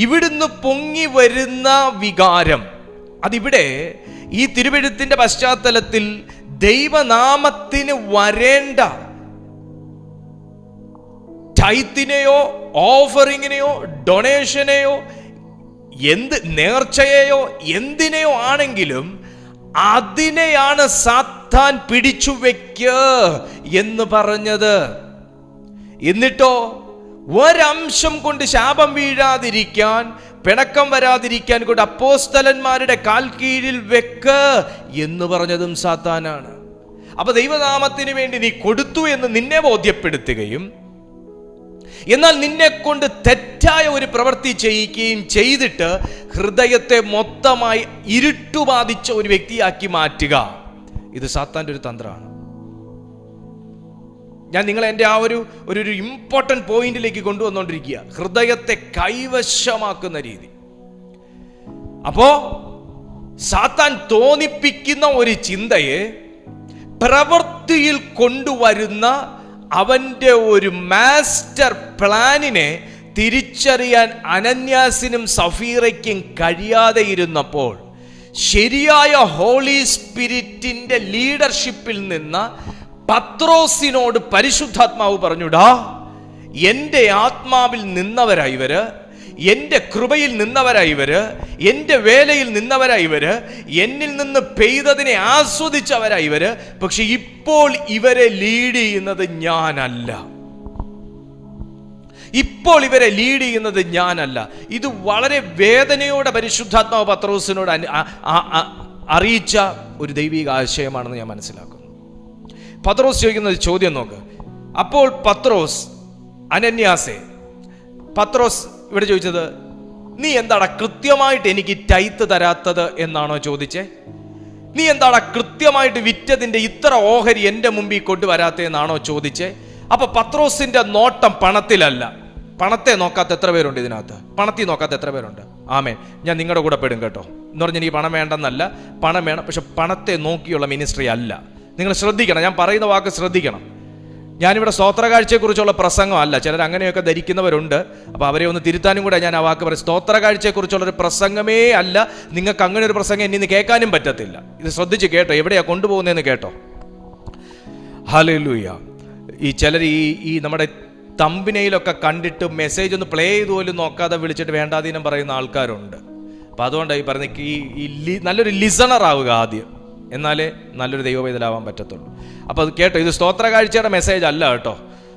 ഇവിടുന്ന് പൊങ്ങി വരുന്ന വികാരം, അതിവിടെ ഈ തിരുവെഴുത്തിന്റെ പശ്ചാത്തലത്തിൽ ദൈവനാമത്തിന് വരേണ്ട ടൈത്തിനെയോ ഓഫറിങ്ങിനെയോ ഡൊണേഷനെയോ നേർച്ചയെയോ എന്തിനെയോ ആണെങ്കിലും അതിനെയാണ് സാത്താൻ പിടിച്ചു വെക്ക് എന്ന് പറഞ്ഞത്. എന്നിട്ടോ ഒരംശം കൊണ്ട് ശാപം വീഴാതിരിക്കാൻ, പിണക്കം വരാതിരിക്കാൻ കൊണ്ട് അപ്പോസ്തലന്മാരുടെ കാൽ കീഴിൽ വെക്ക് എന്ന് പറഞ്ഞതും സാത്താനാണ്. അപ്പൊ ദൈവനാമത്തിന് വേണ്ടി നീ കൊടുത്തു എന്ന് നിന്നെ ബോധ്യപ്പെടുത്തുകയും എന്നാൽ നിന്നെ കൊണ്ട് തെറ്റായ ഒരു പ്രവൃത്തി ചെയ്യിക്കുകയും ചെയ്തിട്ട് ഹൃദയത്തെ മൊത്തമായി ഇരുട്ടുബാധിച്ച ഒരു വ്യക്തിയാക്കി മാറ്റുക, ഇത് സാത്താൻ്റെ ഒരു തന്ത്രമാണ്. ഞാൻ നിങ്ങളെ എൻ്റെ ആ ഒരു ഇമ്പോർട്ടൻ്റ് പോയിന്റിലേക്ക് കൊണ്ടുവന്നുകൊണ്ടിരിക്കുക, ഹൃദയത്തെ കൈവശമാക്കുന്ന രീതി. അപ്പോ സാത്താൻ തോന്നിപ്പിക്കുന്ന ഒരു ചിന്തയെ പ്രവൃത്തിയിൽ കൊണ്ടുവരുന്ന അവന്റെ ഒരു മാസ്റ്റർ പ്ലാനിനെ തിരിച്ചറിയാൻ അനന്യാസിനും സഫീറയ്ക്കും കഴിയാതെ ഇരുന്നപ്പോൾ ശരിയായ ഹോളി സ്പിരിറ്റിന്റെ ലീഡർഷിപ്പിൽ നിന്ന് പത്രോസിനോട് പരിശുദ്ധാത്മാവ് പറഞ്ഞുടാ, എൻ്റെ ആത്മാവിൽ നിന്നവരായിവര്, എൻ്റെ കൃപയിൽ നിന്നവരായിവര്, എൻ്റെ വേലയിൽ നിന്നവരായിവര്, എന്നിൽ നിന്ന് പെയ്തതിനെ ആസ്വദിച്ചവരായിവര്, പക്ഷെ ഇപ്പോൾ ഇവരെ ലീഡ് ചെയ്യുന്നത് ഞാനല്ല. ഇപ്പോൾ ഇവരെ ലീഡ് ചെയ്യുന്നത് ഞാനല്ല. ഇത് വളരെ വേദനയോടെ പരിശുദ്ധാത്മാവ് പത്രോസിനോട് അറിയിച്ച ഒരു ദൈവിക ആശയമാണെന്ന് ഞാൻ മനസ്സിലാക്കുന്നു. പത്രോസ് ചോദിക്കുന്ന ഒരു ചോദ്യം നോക്ക്. അപ്പോൾ പത്രോസ്, അനന്യാസേ, പത്രോസ് ഇവിടെ ചോദിച്ചത്, നീ എന്താടാ കൃത്യമായിട്ട് എനിക്ക് ടൈത്ത് തരാത്തത് എന്നാണോ ചോദിച്ചേ? നീ എന്താടാ കൃത്യമായിട്ട് വിറ്റതിന്റെ ഇത്ര ഓഹരി എൻ്റെ മുമ്പിൽ കൊണ്ടുവരാത്തതെന്നാണോ ചോദിച്ചേ? അപ്പൊ പത്രോസിന്റെ നോട്ടം പണത്തിലല്ല. പണത്തെ നോക്കാത്ത എത്ര പേരുണ്ട് ഇതിനകത്ത്? പണത്തിൽ നോക്കാത്ത എത്ര പേരുണ്ട്? ആമേൻ. ഞാൻ നിങ്ങളുടെ കൂടെ പെടും കേട്ടോ. എന്ന് പറഞ്ഞാൽ എനിക്ക് പണം വേണ്ടെന്നല്ല, പണം വേണം, പക്ഷെ പണത്തെ നോക്കിയുള്ള മിനിസ്ട്രി അല്ല. നിങ്ങൾ ശ്രദ്ധിക്കണം, ഞാൻ പറയുന്ന വാക്ക് ശ്രദ്ധിക്കണം. ഞാനിവിടെ സ്തോത്രകാഴ്ചയെക്കുറിച്ചുള്ള പ്രസംഗമല്ല. ചിലർ അങ്ങനെയൊക്കെ ധരിക്കുന്നവരുണ്ട്. അപ്പോൾ അവരെ ഒന്ന് തിരുത്താനും കൂടെ ഞാൻ ആ വാക്ക് പറയും. സ്തോത്രകാഴ്ചയെക്കുറിച്ചുള്ളൊരു പ്രസംഗമേ അല്ല. നിങ്ങൾക്ക് അങ്ങനെ ഒരു പ്രസംഗം ഇനി കേൾക്കാനും പറ്റത്തില്ല. ഇത് ശ്രദ്ധിച്ച് കേട്ടോ, എവിടെയാ കൊണ്ടുപോകുന്നതെന്ന് കേട്ടോ. ഹല്ലേലൂയ. ഈ ചിലർ ഈ നമ്മുടെ തമ്പിനയിലൊക്കെ കണ്ടിട്ട് മെസ്സേജ് ഒന്ന് പ്ലേ ചെയ്ത് പോലും നോക്കാതെ വിളിച്ചിട്ട് വേണ്ടാതീനം പറയുന്ന ആൾക്കാരുണ്ട്. അപ്പം അതുകൊണ്ടാണ് ഈ പറയുന്നത്, ഈ നല്ലൊരു ലിസണർ ആവുക ആദ്യം, എന്നാലേ നല്ലൊരു ദൈവവേദലാവാൻ പറ്റത്തുള്ളൂ. അപ്പോൾ അത് കേട്ടോ, ഇത് സ്തോത്രകാഴ്ചയുടെ മെസ്സേജ് അല്ല കേട്ടോ.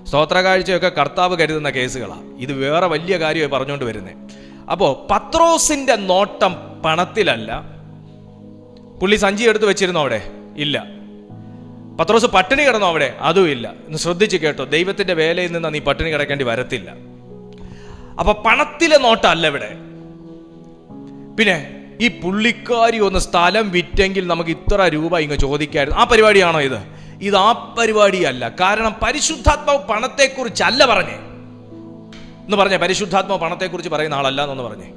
സ്തോത്രകാഴ്ചയൊക്കെ കർത്താവ് കരുതുന്ന കേസുകളാണ്. ഇത് വേറെ വലിയ കാര്യമായി പറഞ്ഞുകൊണ്ട് വരുന്നത്. അപ്പോൾ പത്രോസിന്റെ നോട്ടം പണത്തിലല്ല. പുള്ളി സഞ്ചി എടുത്ത് വെച്ചിരുന്നോ അവിടെ? ഇല്ല. പത്രോസ് പട്ടിണി കിടന്നോ അവിടെ? അതും ഇല്ല. ഒന്ന് ശ്രദ്ധിച്ച് കേട്ടോ, ദൈവത്തിന്റെ വേലയിൽ നിന്ന് നീ പട്ടിണി കിടക്കേണ്ടി വരത്തില്ല. അപ്പൊ പണത്തിലെ നോട്ടം അല്ല ഇവിടെ. പിന്നെ ഈ പുള്ളിക്കാരി ഒന്ന് സ്ഥലം വിറ്റെങ്കിൽ നമുക്ക് ഇത്ര രൂപ ഇങ്ങ് ചോദിക്കായിരുന്നു, ആ പരിപാടിയാണോ ഇത്? ഇത് ആ പരിപാടിയല്ല. കാരണം പരിശുദ്ധാത്മാവ് പണത്തെക്കുറിച്ചല്ല പറഞ്ഞേ എന്ന് പറഞ്ഞേ. പരിശുദ്ധാത്മാവ് പണത്തെക്കുറിച്ച് പറയുന്ന ആളല്ല എന്നൊന്ന് പറഞ്ഞേ.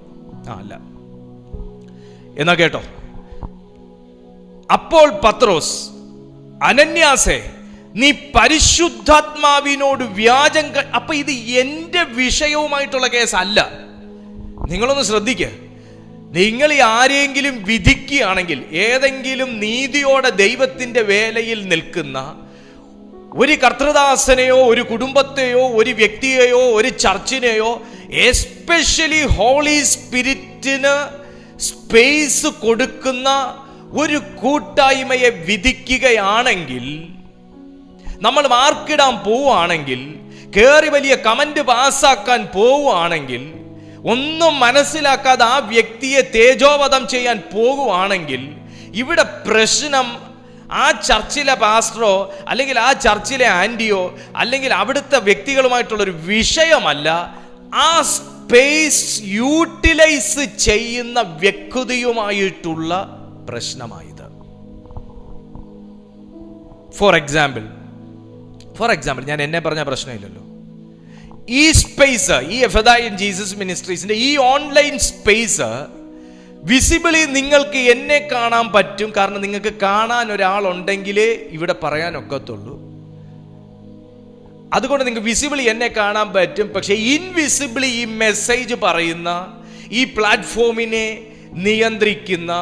അല്ല എന്നാ കേട്ടോ. അപ്പോൾ പത്രോസ്, അനന്യാസേ, നീ പരിശുദ്ധാത്മാവിനോട് വ്യാജം അപ്പൊ ഇത് എന്റെ വിഷയവുമായിട്ടുള്ള കേസല്ല. നിങ്ങളൊന്ന് ശ്രദ്ധിക്കുക. നിങ്ങൾ ഈ ആരെങ്കിലും വിധിക്കുകയാണെങ്കിൽ, ഏതെങ്കിലും നീതിയോടെ ദൈവത്തിന്റെ വേലയിൽ നിൽക്കുന്ന ഒരു കർത്തൃദാസനെയോ ഒരു കുടുംബത്തെയോ ഒരു വ്യക്തിയെയോ ഒരു ചർച്ചിനെയോ, എസ്പെഷ്യലി ഹോളി സ്പിരിറ്റിന് സ്പേസ് കൊടുക്കുന്ന ഒരു കൂട്ടായ്മയെ വിധിക്കുകയാണെങ്കിൽ, നമ്മൾ മാർക്കിടാൻ പോവുകയാണെങ്കിൽ, കയറി വലിയ കമന്റ് പാസ്സാക്കാൻ പോവുകയാണെങ്കിൽ, ഒന്നും മനസ്സിലാക്കാതെ ആ വ്യക്തിയെ തേജോവധം ചെയ്യാൻ പോകുവാണെങ്കിൽ, ഇവിടെ പ്രശ്നം ആ ചർച്ചിലെ പാസ്റ്ററോ അല്ലെങ്കിൽ ആ ചർച്ചിലെ ആൻറ്റിയോ അല്ലെങ്കിൽ അവിടുത്തെ വ്യക്തികളുമായിട്ടുള്ളൊരു വിഷയമല്ല. ആ സ്പേസ് യൂട്ടിലൈസ് ചെയ്യുന്ന വ്യക്തിയുമായിട്ടുള്ള പ്രശ്നമായത്. ഫോർ എക്സാമ്പിൾ ഞാൻ എന്നെ പറഞ്ഞ പ്രശ്നമില്ലല്ലോ. ഈ സ്പേസ്, ഈ എഫദായിൻ ജീസസ് മിനിസ്ട്രീസിന്റെ ഈ ഓൺലൈൻ സ്പേസ് വിസിബിളി നിങ്ങൾക്ക് എന്നെ കാണാൻ പറ്റും. കാരണം നിങ്ങൾക്ക് കാണാൻ ഒരാളുണ്ടെങ്കിലേ ഇവിടെ പറയാനൊക്കത്തുള്ളൂ. അതുകൊണ്ട് നിങ്ങൾക്ക് വിസിബിളി എന്നെ കാണാൻ പറ്റും. പക്ഷെ ഇൻവിസിബിളി ഈ മെസ്സേജ് പറയുന്ന, ഈ പ്ലാറ്റ്ഫോമിനെ നിയന്ത്രിക്കുന്ന,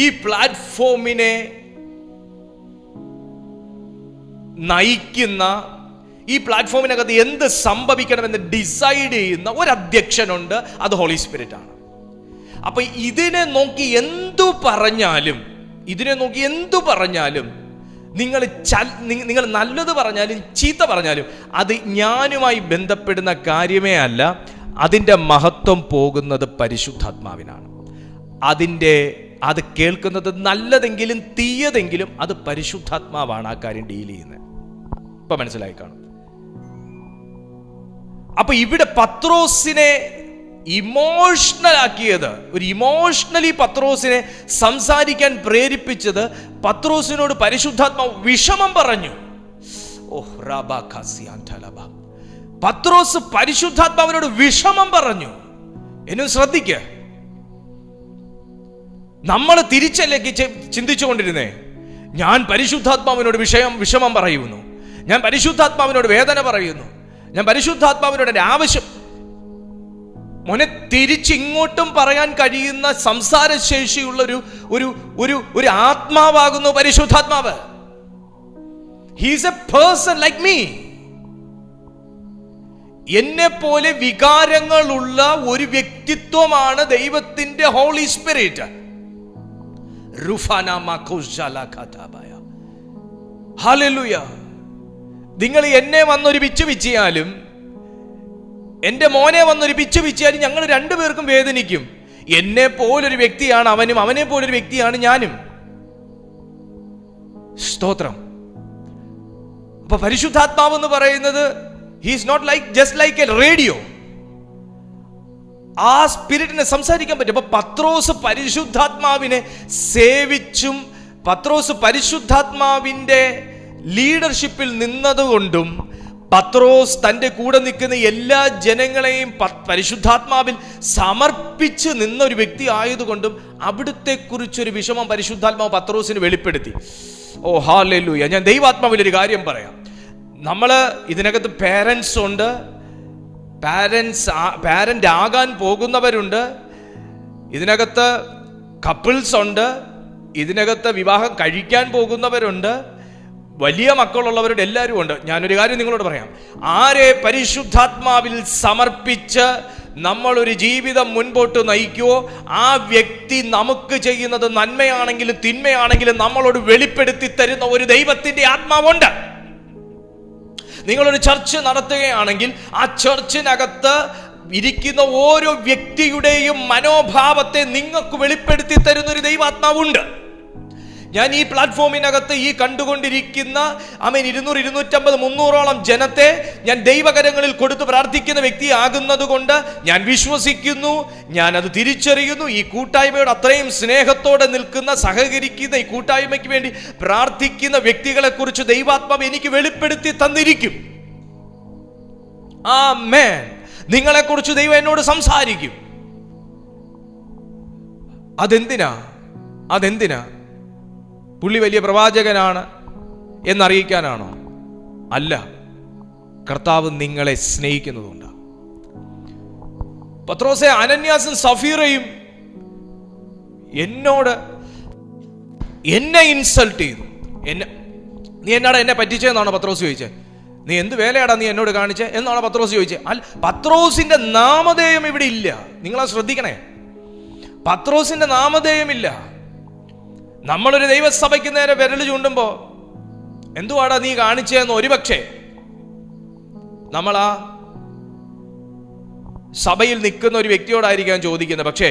ഈ പ്ലാറ്റ്ഫോമിനെ നയിക്കുന്ന, ഈ പ്ലാറ്റ്ഫോമിനകത്ത് എന്ത് സംഭവിക്കണമെന്ന് ഡിസൈഡ് ചെയ്യുന്ന ഒരു അധ്യക്ഷനുണ്ട്. അത് ഹോളി സ്പിരിറ്റ് ആണ്. അപ്പൊ ഇതിനെ നോക്കി എന്തു പറഞ്ഞാലും നിങ്ങൾ നല്ലത് പറഞ്ഞാലും ചീത്ത പറഞ്ഞാലും അത് ഞാനുമായി ബന്ധപ്പെടുന്ന കാര്യമേ അല്ല. അതിൻ്റെ മഹത്വം പോകുന്നത് പരിശുദ്ധാത്മാവിനാണ്. അത് കേൾക്കുന്നത് നല്ലതെങ്കിലും തീയതെങ്കിലും അത് പരിശുദ്ധാത്മാവാണ് ആ കാര്യം ഡീൽ ചെയ്യുന്നത്. ഇപ്പൊ മനസ്സിലായി കാണും. അപ്പൊ ഇവിടെ പത്രോസിനെ ഇമോഷണൽ ആക്കിയത്, ഒരു ഇമോഷണലി പത്രോസിനെ സംസാരിക്കാൻ പ്രേരിപ്പിച്ചത്, പത്രോസിനോട് പരിശുദ്ധാത്മാവ് വിഷമം പറഞ്ഞു. പത്രോസ് പരിശുദ്ധാത്മാവിനോട് വിഷമം പറഞ്ഞു. എന്നും ശ്രദ്ധിക്ക, നമ്മൾ തിരിച്ചല്ലേക്ക് ചിന്തിച്ചുകൊണ്ടിരുന്നേ. ഞാൻ പരിശുദ്ധാത്മാവിനോട് വിഷമം പറയുന്നു, ഞാൻ പരിശുദ്ധാത്മാവിനോട് വേദന പറയുന്നു, ഞാൻ പരിശുദ്ധാത്മാവിനോട് എൻ്റെ ആവശ്യം. മോനെ, തിരിച്ചിങ്ങോട്ടും പറയാൻ കഴിയുന്ന സംസാരശേഷിയുള്ള ഒരു ആത്മാവാകുന്നു പരിശുദ്ധാത്മാവ്. He's A person like me. എന്നെ പോലെ വികാരങ്ങളുള്ള ഒരു വ്യക്തിത്വമാണ് ദൈവത്തിന്റെ ഹോളി സ്പിരിറ്റ്. ഹല്ലേലൂയ. നിങ്ങൾ എന്നെ വന്നൊരു പിച്ചുപിച്ചിയാലും എന്റെ മോനെ വന്നൊരു പിച്ചുപിച്ചിയാലും ഞങ്ങൾ രണ്ടുപേർക്കും വേദനിക്കും. എന്നെ പോലൊരു വ്യക്തിയാണ് അവനും, അവനെ പോലൊരു വ്യക്തിയാണ് ഞാനും. സ്തോത്രം. അപ്പൊ പരിശുദ്ധാത്മാവ് എന്ന് പറയുന്നത് he's not like just like a radio. ആ സ്പിരിറ്റിനെ സംസാരിക്കാൻ പറ്റും. അപ്പൊ പത്രോസ് പരിശുദ്ധാത്മാവിനെ സേവിച്ചും പത്രോസ് പരിശുദ്ധാത്മാവിന്റെ ലീഡർഷിപ്പിൽ നിന്നതുകൊണ്ടും പത്രോസ് തൻ്റെ കൂടെ നിൽക്കുന്ന എല്ലാ ജനങ്ങളെയും പരിശുദ്ധാത്മാവിൽ സമർപ്പിച്ച് നിന്ന ഒരു വ്യക്തി ആയതുകൊണ്ടും അവിടുത്തെ കുറിച്ചൊരു വിഷമം പരിശുദ്ധാത്മാവ് പത്രോസിന് വെളിപ്പെടുത്തി. ഓ ഹല്ലേലൂയ. ഞാൻ ദൈവാത്മാവിലൊരു കാര്യം പറയാം. നമ്മൾ ഇതിനകത്ത് പേരൻസ് ഉണ്ട്, പാരന്റ് ആകാൻ പോകുന്നവരുണ്ട്, ഇതിനകത്ത് കപ്പിൾസ് ഉണ്ട്, ഇതിനകത്ത് വിവാഹം കഴിക്കാൻ പോകുന്നവരുണ്ട്, വലിയ മക്കളുള്ളവരുടെ എല്ലാവരും ഉണ്ട്. ഞാനൊരു കാര്യം നിങ്ങളോട് പറയാം. ആരെ പരിശുദ്ധാത്മാവിൽ സമർപ്പിച്ച് നമ്മളൊരു ജീവിതം മുൻപോട്ട് നയിക്കുവോ ആ വ്യക്തി നമുക്ക് ചെയ്യുന്നത് നന്മയാണെങ്കിലും തിന്മയാണെങ്കിലും നമ്മളോട് വെളിപ്പെടുത്തി തരുന്ന ഒരു ദൈവത്തിന്റെ ആത്മാവുണ്ട്. നിങ്ങളൊരു ചർച്ച് നടത്തുകയാണെങ്കിൽ ആ ചർച്ചിനകത്ത് ഇരിക്കുന്ന ഓരോ വ്യക്തിയുടെയും മനോഭാവത്തെ നിങ്ങൾക്ക് വെളിപ്പെടുത്തി തരുന്ന ഒരു ദൈവാത്മാവുണ്ട്. ഞാൻ ഈ പ്ലാറ്റ്ഫോമിനകത്ത് ഈ കണ്ടുകൊണ്ടിരിക്കുന്ന 200, 250, 300ഓളം ജനത്തെ ഞാൻ ദൈവകരങ്ങളിൽ കൊടുത്ത് പ്രാർത്ഥിക്കുന്ന വ്യക്തിയാകുന്നത് കൊണ്ട് ഞാൻ വിശ്വസിക്കുന്നു, ഞാൻ അത് തിരിച്ചറിയുന്നു. ഈ കൂട്ടായ്മയോട് അത്രയും സ്നേഹത്തോടെ നിൽക്കുന്ന, സഹകരിക്കുന്ന, ഈ കൂട്ടായ്മയ്ക്ക് വേണ്ടി പ്രാർത്ഥിക്കുന്ന വ്യക്തികളെ കുറിച്ച് ദൈവാത്മാവ് എനിക്ക് വെളിപ്പെടുത്തി തന്നിരിക്കും. ആമേൻ. നിങ്ങളെ കുറിച്ച് ദൈവം എന്നോട് സംസാരിക്കും. അതെന്തിനാ? പുള്ളി വലിയ പ്രവാചകനാണ് എന്നറിയിക്കാനാണോ? അല്ല, കർത്താവ് നിങ്ങളെ സ്നേഹിക്കുന്നതുകൊണ്ട്. പത്രോസെ, അനന്യാസും സഫീറയും എന്നെ ഇൻസൾട്ട് ചെയ്തു. നീ എന്നാടാ എന്നെ പറ്റിച്ചെന്നാണോ പത്രോസ് ചോദിച്ചത്? നീ എന്ത് വേലയാടാ നീ എന്നോട് കാണിച്ചേ എന്നാണോ പത്രോസ് ചോദിച്ചത്? പത്രോസിന്റെ നാമധേയം ഇവിടെ ഇല്ല. നിങ്ങളത് ശ്രദ്ധിക്കണേ. പത്രോസിന്റെ നാമധേയമില്ല. നമ്മളൊരു ദൈവസഭയ്ക്ക് നേരെ വിരൽ ചൂണ്ടുമ്പോ എന്തുവാടാ നീ കാണിച്ചതെന്ന് ഒരുപക്ഷെ നമ്മൾ ആ സഭയിൽ നിൽക്കുന്ന ഒരു വ്യക്തിയോടായിരിക്കാം ചോദിക്കുന്നത്. പക്ഷേ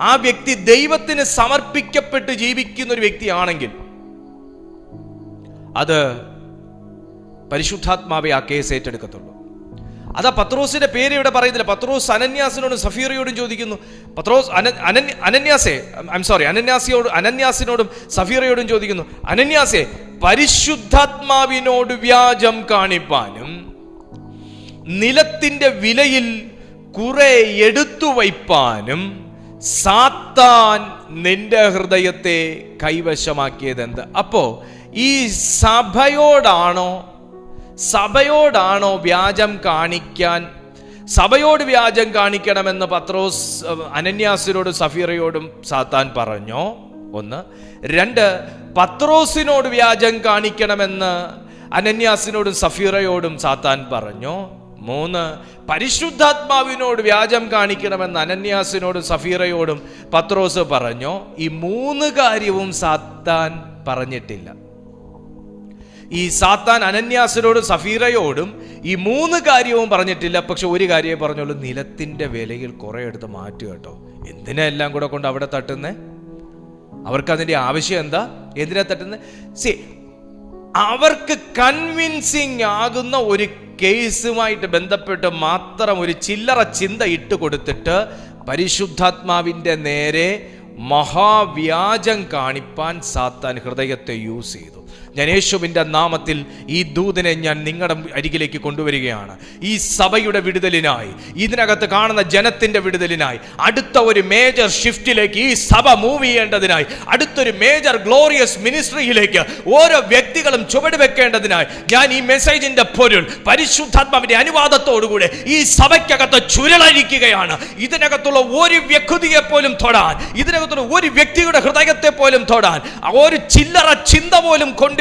ആ വ്യക്തി ദൈവത്തിന് സമർപ്പിക്കപ്പെട്ട് ജീവിക്കുന്ന ഒരു വ്യക്തിയാണെങ്കിൽ അത് പരിശുദ്ധാത്മാവെ ആ കേസ് ഏറ്റെടുക്കത്തുള്ളൂ. അതാ പത്രോസിന്റെ പേര് ഇവിടെ പറയുന്നില്ല. പത്രോസ് അനന്യാസിനോടും സഫീറയോടും ചോദിക്കുന്നു. പത്രോസ് അനന്യാസിനോടും സഫീറയോടും ചോദിക്കുന്നു, അനന്യാസെ, പരിശുദ്ധാത്മാവിനോട് വ്യാജം കാണിപ്പാനും നിലത്തിന്റെ വിലയിൽ കുറെ എടുത്തു വയ്പാനും സാത്താൻ നിന്റെ ഹൃദയത്തെ കൈവശമാക്കിയതെന്ത്? അപ്പോ ഈ സഭയോടാണോ വ്യാജം കാണിക്കാൻ, സഭയോട് വ്യാജം കാണിക്കണമെന്ന് പത്രോസ് അനന്യാസിനോടും സഫീറയോടും സാത്താൻ പറഞ്ഞോ? ഒന്ന്. രണ്ട്, പത്രോസിനോട് വ്യാജം കാണിക്കണമെന്ന് അനന്യാസിനോടും സഫീറയോടും സാത്താൻ പറഞ്ഞോ? മൂന്ന്, പരിശുദ്ധാത്മാവിനോട് വ്യാജം കാണിക്കണമെന്ന് അനന്യാസിനോടും സഫീറയോടും പത്രോസ് പറഞ്ഞോ? ഈ മൂന്ന് കാര്യവും സാത്താൻ പറഞ്ഞിട്ടില്ല. ഈ സാത്താൻ അനന്യാസിനോടും സഫീറയോടും ഈ മൂന്ന് കാര്യവും പറഞ്ഞിട്ടില്ല. പക്ഷെ ഒരു കാര്യമേ പറഞ്ഞുള്ളൂ, നിലത്തിന്റെ വിലയിൽ കുറെ എടുത്ത് മാറ്റുക കേട്ടോ. എന്തിനാ എല്ലാം കൂടെ കൊണ്ട് അവിടെ തട്ടുന്നേ? അവർക്ക് അതിന്റെ ആവശ്യം എന്താ? എന്തിനാ തട്ടുന്നത്? അവർക്ക് കൺവിൻസിങ് ആകുന്ന ഒരു കേസുമായിട്ട് ബന്ധപ്പെട്ട് മാത്രം ഒരു ചില്ലറ ചിന്ത ഇട്ട് കൊടുത്തിട്ട് പരിശുദ്ധാത്മാവിന്റെ നേരെ മഹാവ്യാജം കാണിപ്പാൻ സാത്താൻ ഹൃദയത്തെ യൂസ് ചെയ്തു. ഞാൻ യേശുവിൻ്റെ നാമത്തിൽ ഈ ദൂതനെ ഞാൻ നിങ്ങളുടെ അരികിലേക്ക് കൊണ്ടുവരികയാണ്. ഈ സഭയുടെ വിടുതലിനായി, ഇതിനകത്ത് കാണുന്ന ജനത്തിന്റെ വിടുതലിനായി, അടുത്ത ഒരു മേജർ ഷിഫ്റ്റിലേക്ക് ഈ സഭ മൂവ് ചെയ്യേണ്ടതിനായി, അടുത്തൊരു മേജർ ഗ്ലോറിയസ് മിനിസ്ട്രിയിലേക്ക് ഓരോ വ്യക്തികളും ചുവട് വെക്കേണ്ടതിനായി ഞാൻ ഈ മെസ്സേജിന്റെ പൊരുൾ പരിശുദ്ധാത്മാവിന്റെ അനുവാദത്തോടുകൂടെ ഈ സഭയ്ക്കകത്ത് ചുരുളഴിക്കുകയാണ്. ഇതിനകത്തുള്ള ഒരു വ്യക്തിയെ പോലും തൊടാൻ, ഇതിനകത്തുള്ള ഒരു വ്യക്തിയുടെ ഹൃദയത്തെ പോലും തൊടാൻ ഒരു ചില്ലറ ചിന്ത പോലും കൊണ്ടിട്ടിട്ട്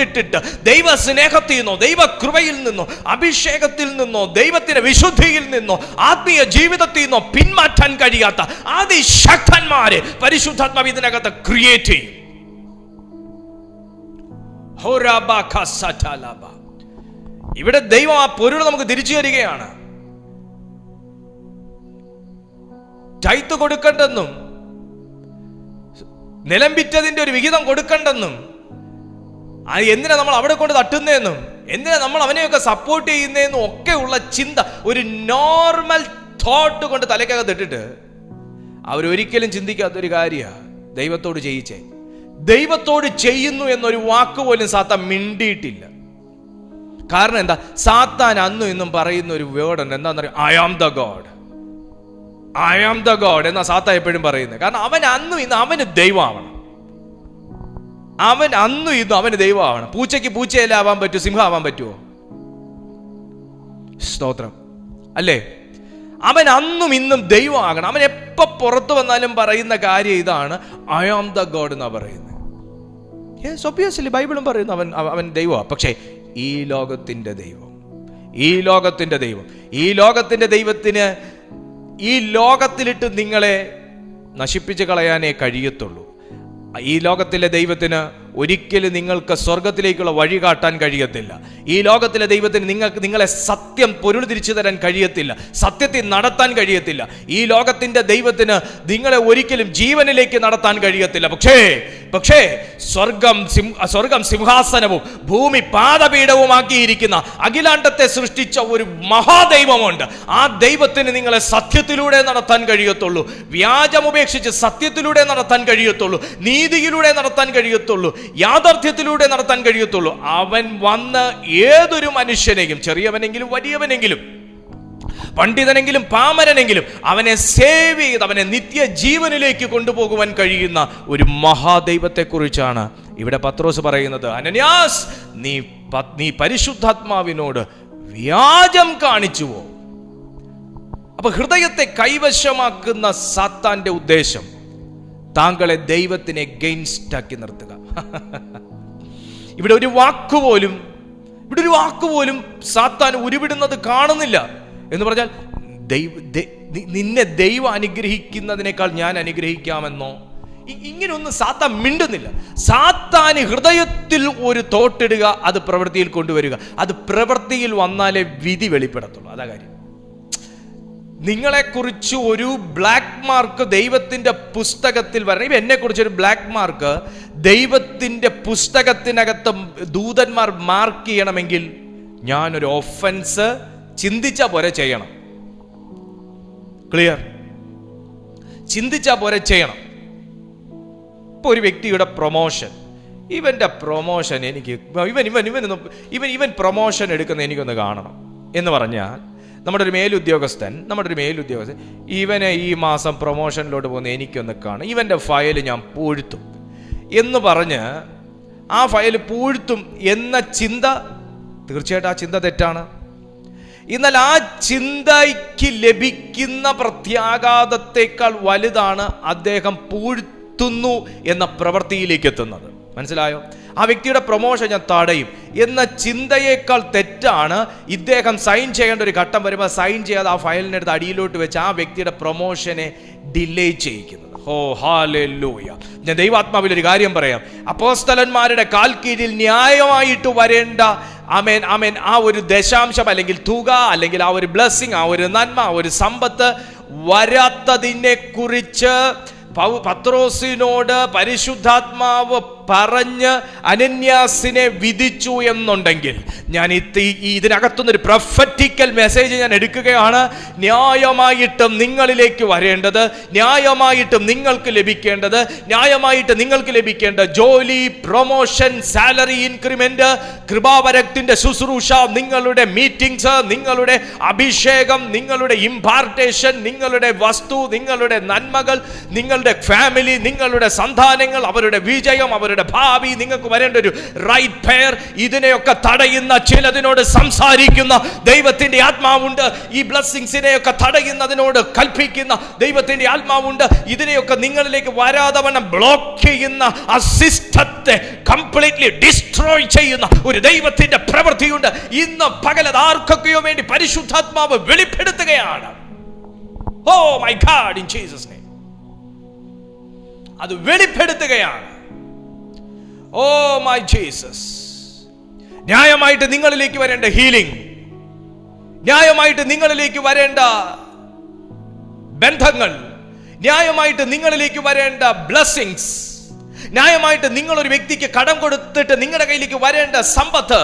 ദൈവ സ്നേഹത്തിൽ നിന്നോ, ദൈവ കൃപയിൽ നിന്നോ, അഭിഷേകത്തിൽ നിന്നോ, ദൈവത്തിന്റെ വിശുദ്ധിയിൽ നിന്നോ, ആത്മീയ ജീവിതത്തിൽ നിന്നോ പിന്മാറ്റാൻ കഴിയാത്ത അതിശക്തന്മാരെ പരിശുദ്ധാത്മാവ് ഇതിനകത്ത് ക്രിയേറ്റ് ചെയ്യും. ഇവിടെ ദൈവം ആ പൊരുൾ നമുക്ക് തിരിച്ചു തരികയാണ്. ടൈത്ത് കൊടുക്കണ്ടെന്നും നിലം വിറ്റതിന്റെ ഒരു വിഹിതം കൊടുക്കണ്ടെന്നും, എന്തിനാ നമ്മൾ അവിടെ കൊണ്ട് തട്ടുന്നതെന്നും, എന്തിനാ നമ്മൾ അവനെയൊക്കെ സപ്പോർട്ട് ചെയ്യുന്നതെന്നും ഒക്കെ ഉള്ള ചിന്ത ഒരു നോർമൽ തോട്ട് കൊണ്ട് തലക്കകത്ത് ഇട്ടിട്ട് അവരൊരിക്കലും ചിന്തിക്കാത്തൊരു കാര്യമാണ് ദൈവത്തോട് ചെയ്യിച്ചേ. ദൈവത്തോട് ചെയ്യുന്നു എന്നൊരു വാക്ക് പോലും സാത്താൻ മിണ്ടിയിട്ടില്ല. കാരണം എന്താ? സാത്താൻ അന്നും ഇന്നും പറയുന്ന ഒരു വേർഡ് ഉണ്ട്. എന്താന്ന് പറയുക? I am the God, I am the God എന്നാ സാത്താൻ എപ്പോഴും പറയുന്നത്. കാരണം അവൻ അന്നും ഇന്ന് അവന് ദൈവമാവണം. അവൻ അന്നും ഇന്നും അവന് ദൈവമാവണം. പൂച്ചയ്ക്ക് പൂച്ചയല്ല ആവാൻ പറ്റുമോ? സിംഹം ആവാൻ പറ്റുമോ? സ്തോത്രം അല്ലേ? അവൻ അന്നും ഇന്നും ദൈവമാകണം. അവൻ എപ്പോ പുറത്തു വന്നാലും പറയുന്ന കാര്യം ഇതാണ്, ഐ ആം ദ ഗോഡ് എന്നാ പറയുന്നത്. ഒബ്വിയസ്ലി ബൈബിളും പറയുന്നു അവൻ ദൈവമാണ്. പക്ഷേ ഈ ലോകത്തിന്റെ ദൈവം, ഈ ലോകത്തിന്റെ ദൈവത്തിന് ഈ ലോകത്തിലിട്ട് നിങ്ങളെ നശിപ്പിച്ച് കളയാനേ കഴിയത്തുള്ളൂ. ഈ ലോകത്തിലെ ദൈവത്തിന് ഒരിക്കലും നിങ്ങൾക്ക് സ്വർഗത്തിലേക്കുള്ള വഴി കാട്ടാൻ കഴിയത്തില്ല. ഈ ലോകത്തിലെ ദൈവത്തിന് നിങ്ങളെ സത്യം പൊരുൾ തിരിച്ചു തരാൻ കഴിയത്തില്ല, സത്യത്തിൽ നടത്താൻ കഴിയത്തില്ല. ഈ ലോകത്തിന്റെ ദൈവത്തിന് നിങ്ങളെ ഒരിക്കലും ജീവനിലേക്ക് നടത്താൻ കഴിയത്തില്ല. പക്ഷേ സ്വർഗം സിംഹാസനവും ഭൂമി പാദപീഠവുമാക്കിയിരിക്കുന്ന അഖിലാണ്ടത്തെ സൃഷ്ടിച്ച ഒരു മഹാദൈവമുണ്ട്. ആ ദൈവത്തിന് നിങ്ങളെ സത്യത്തിലൂടെ നടത്താൻ കഴിയത്തുള്ളൂ. വ്യാജമുപേക്ഷിച്ച് സത്യത്തിലൂടെ നടത്താൻ കഴിയത്തുള്ളൂ, നീതിയിലൂടെ നടത്താൻ കഴിയത്തുള്ളൂ, യാഥാർത്ഥ്യത്തിലൂടെ നടത്താൻ കഴിയത്തുള്ളൂ. അവൻ വന്ന് ഏതൊരു മനുഷ്യനെയും, ചെറിയവനെങ്കിലും വലിയവനെങ്കിലും, പണ്ഡിതനെങ്കിലും പാമരനെങ്കിലും, അവനെ സേവ് ചെയ്ത് അവനെ നിത്യജീവനിലേക്ക് കൊണ്ടുപോകുവാൻ കഴിയുന്ന ഒരു മഹാദൈവത്തെക്കുറിച്ചാണ് ഇവിടെ പത്രോസ് പറയുന്നത്. അനന്യാസ്, നീ പരിശുദ്ധാത്മാവിനോട് വ്യാജം കാണിച്ചുവോ? അപ്പൊ ഹൃദയത്തെ കൈവശമാക്കുന്ന സാത്താന്റെ ഉദ്ദേശം താങ്കളെ ദൈവത്തിന് എഗെയിൻസ്റ്റ് ആക്കി നിർത്തുക. ഇവിടെ ഒരു വാക്കുപോലും സാത്താൻ ഉരുവിടുന്നത് കാണുന്നില്ല. എന്ന് പറഞ്ഞാൽ നിന്നെ ദൈവം അനുഗ്രഹിക്കുന്നതിനേക്കാൾ ഞാൻ അനുഗ്രഹിക്കാമെന്നോ, ഇങ്ങനെയൊന്നും സാത്താൻ മിണ്ടുന്നില്ല. സാത്താന് ഹൃദയത്തിൽ ഒരു തോട്ടിടുക, അത് പ്രവൃത്തിയിൽ കൊണ്ടുവരിക. അത് പ്രവൃത്തിയിൽ വന്നാലേ വിധി വെളിപ്പെടത്തുള്ളൂ. അതാ കാര്യം. നിങ്ങളെക്കുറിച്ച് ഒരു ബ്ലാക്ക് മാർക്ക് ദൈവത്തിന്റെ പുസ്തകത്തിൽ വരണം. ഇപ്പം എന്നെക്കുറിച്ച് ഒരു ബ്ലാക്ക് മാർക്ക് ദൈവത്തിന്റെ പുസ്തകത്തിനകത്ത് ദൂതന്മാർ മാർക്ക് ചെയ്യണമെങ്കിൽ ഞാനൊരു ഒഫൻസ് ചിന്തിച്ചാൽ പോരെ ചെയ്യണം. ക്ലിയർ? ചിന്തിച്ചാൽ പോരെ ചെയ്യണം. ഇപ്പോൾ ഒരു വ്യക്തിയുടെ പ്രൊമോഷൻ, ഇവൻ്റെ പ്രൊമോഷൻ എനിക്ക് ഇവൻ പ്രൊമോഷൻ എടുക്കുന്ന എനിക്കൊന്ന് കാണണം എന്ന് പറഞ്ഞാൽ നമ്മുടെ ഒരു മേലുദ്യോഗസ്ഥൻ ഇവനെ ഈ മാസം പ്രൊമോഷനിലോട്ട് പോകുന്ന എനിക്കൊന്ന് കാണും, ഇവൻ്റെ ഫയൽ ഞാൻ പൂഴ്ത്തും എന്ന് പറഞ്ഞ് ആ ഫയൽ പൂഴ്ത്തും എന്ന ചിന്ത, തീർച്ചയായിട്ടും ആ ചിന്ത തെറ്റാണ്. എന്നാൽ ആ ചിന്തയ്ക്ക് ലഭിക്കുന്ന പ്രത്യാഘാതത്തെക്കാൾ വലുതാണ് അദ്ദേഹം പൂഴ്ത്തുന്നു എന്ന പ്രവൃത്തിയിലേക്ക് എത്തുന്നത്. മനസ്സിലായോ? ആ വ്യക്തിയുടെ പ്രൊമോഷൻ ഞാൻ തടയും എന്ന ചിന്തയേക്കാൾ തെറ്റാണ് ഇദ്ദേഹം സൈൻ ചെയ്യേണ്ട ഒരു ഘട്ടം വരുമ്പോൾ സൈൻ ചെയ്യാതെ ആ ഫയലിനെടുത്ത് അടിയിലോട്ട് വെച്ച് ആ വ്യക്തിയുടെ പ്രൊമോഷനെ ഡിലേ ചെയ്യിക്കുന്നത്. ഓ ഹല്ലേലൂയ! ഞാൻ ദൈവാത്മാവിൽ ഒരു കാര്യം പറയാം. അപ്പോസ്തലന്മാരുടെ കാൽ കീഴിൽ ന്യായമായിട്ട് വരേണ്ട ആമേൻ ആ ഒരു ദശാംശം അല്ലെങ്കിൽ തുക അല്ലെങ്കിൽ ആ ഒരു ബ്ലെസ്സിങ്, ആ ഒരു നന്മ, ആ ഒരു സമ്പത്ത് വരാത്തതിനെ കുറിച്ച് പത്രോസിനോട് പരിശുദ്ധാത്മാവ് പറഞ്ഞ് അനന്യാസിനെ വിധിച്ചു എന്നുണ്ടെങ്കിൽ ഞാൻ ഇതിനകത്തുനിന്നൊരു പ്രൊഫറ്റിക്കൽ മെസ്സേജ് ഞാൻ എടുക്കുകയാണ്. ന്യായമായിട്ടും നിങ്ങളിലേക്ക് വരേണ്ടത്, ന്യായമായിട്ടും നിങ്ങൾക്ക് ലഭിക്കേണ്ട ജോലി, പ്രൊമോഷൻ, സാലറി ഇൻക്രിമെന്റ്, കൃപാവരത്തിന്റെ ശുശ്രൂഷ, നിങ്ങളുടെ മീറ്റിംഗ്സ്, നിങ്ങളുടെ അഭിഷേകം, നിങ്ങളുടെ ഇംപാർട്ടേഷൻ, നിങ്ങളുടെ വസ്തു, നിങ്ങളുടെ നന്മകൾ, നിങ്ങളുടെ ഫാമിലി, നിങ്ങളുടെ സന്താനങ്ങൾ, അവരുടെ വിജയം, അവരുടെ ഭാവി, നിങ്ങൾക്ക് വരേണ്ട ഒരു റൈറ്റ് പെയർ, ഇതിനെയൊക്കെ തടയുന്ന ചിലതിനോട് സംസാരിക്കുന്ന ദൈവത്തിന്റെ ആത്മാവുണ്ട്. ഈ ബ്ലെസ്സിങ്സിനെയൊക്കെ തടയുന്നതിനോട് കൽപ്പിക്കുന്ന ദൈവത്തിന്റെ ആത്മാവുണ്ട്. ഇതിനെയൊക്കെ നിങ്ങളിലേക്ക് വരാതവണ്ണം ബ്ലോക്ക് ചെയ്യുന്ന ആ സിസ്റ്റത്തെ കംപ്ലീറ്റ്ലി ഡിസ്ട്രോയ് ചെയ്യുന്ന ഒരു ദൈവത്തിന്റെ പ്രവൃത്തിയുണ്ട്. ഇന്ന് പകലത് ആർക്കൊക്കെയോ വേണ്ടി പരിശുദ്ധാത്മാവ് വെളിപ്പെടുത്തുകയാണ്. Oh my god, in Jesus name അത് വെളിപ്പെടുത്തുകയാണ്. Oh my Jesus. ന്യായമായിട്ട് നിങ്ങളിലേക്ക് വരേണ്ട ഹീലിംഗ്, ന്യായമായിട്ട് നിങ്ങളിലേക്ക് വരേണ്ട ബന്ധങ്ങൾ, ന്യായമായിട്ട് നിങ്ങളിലേക്ക് വരേണ്ട ബ്ലെസ്സിങ്സ്, ന്യായമായിട്ട് നിങ്ങളൊരു വ്യക്തിക്ക് കടം കൊടുത്തിട്ട് നിങ്ങളുടെ കയ്യിലേക്ക് വരേണ്ട സമ്പത്ത്,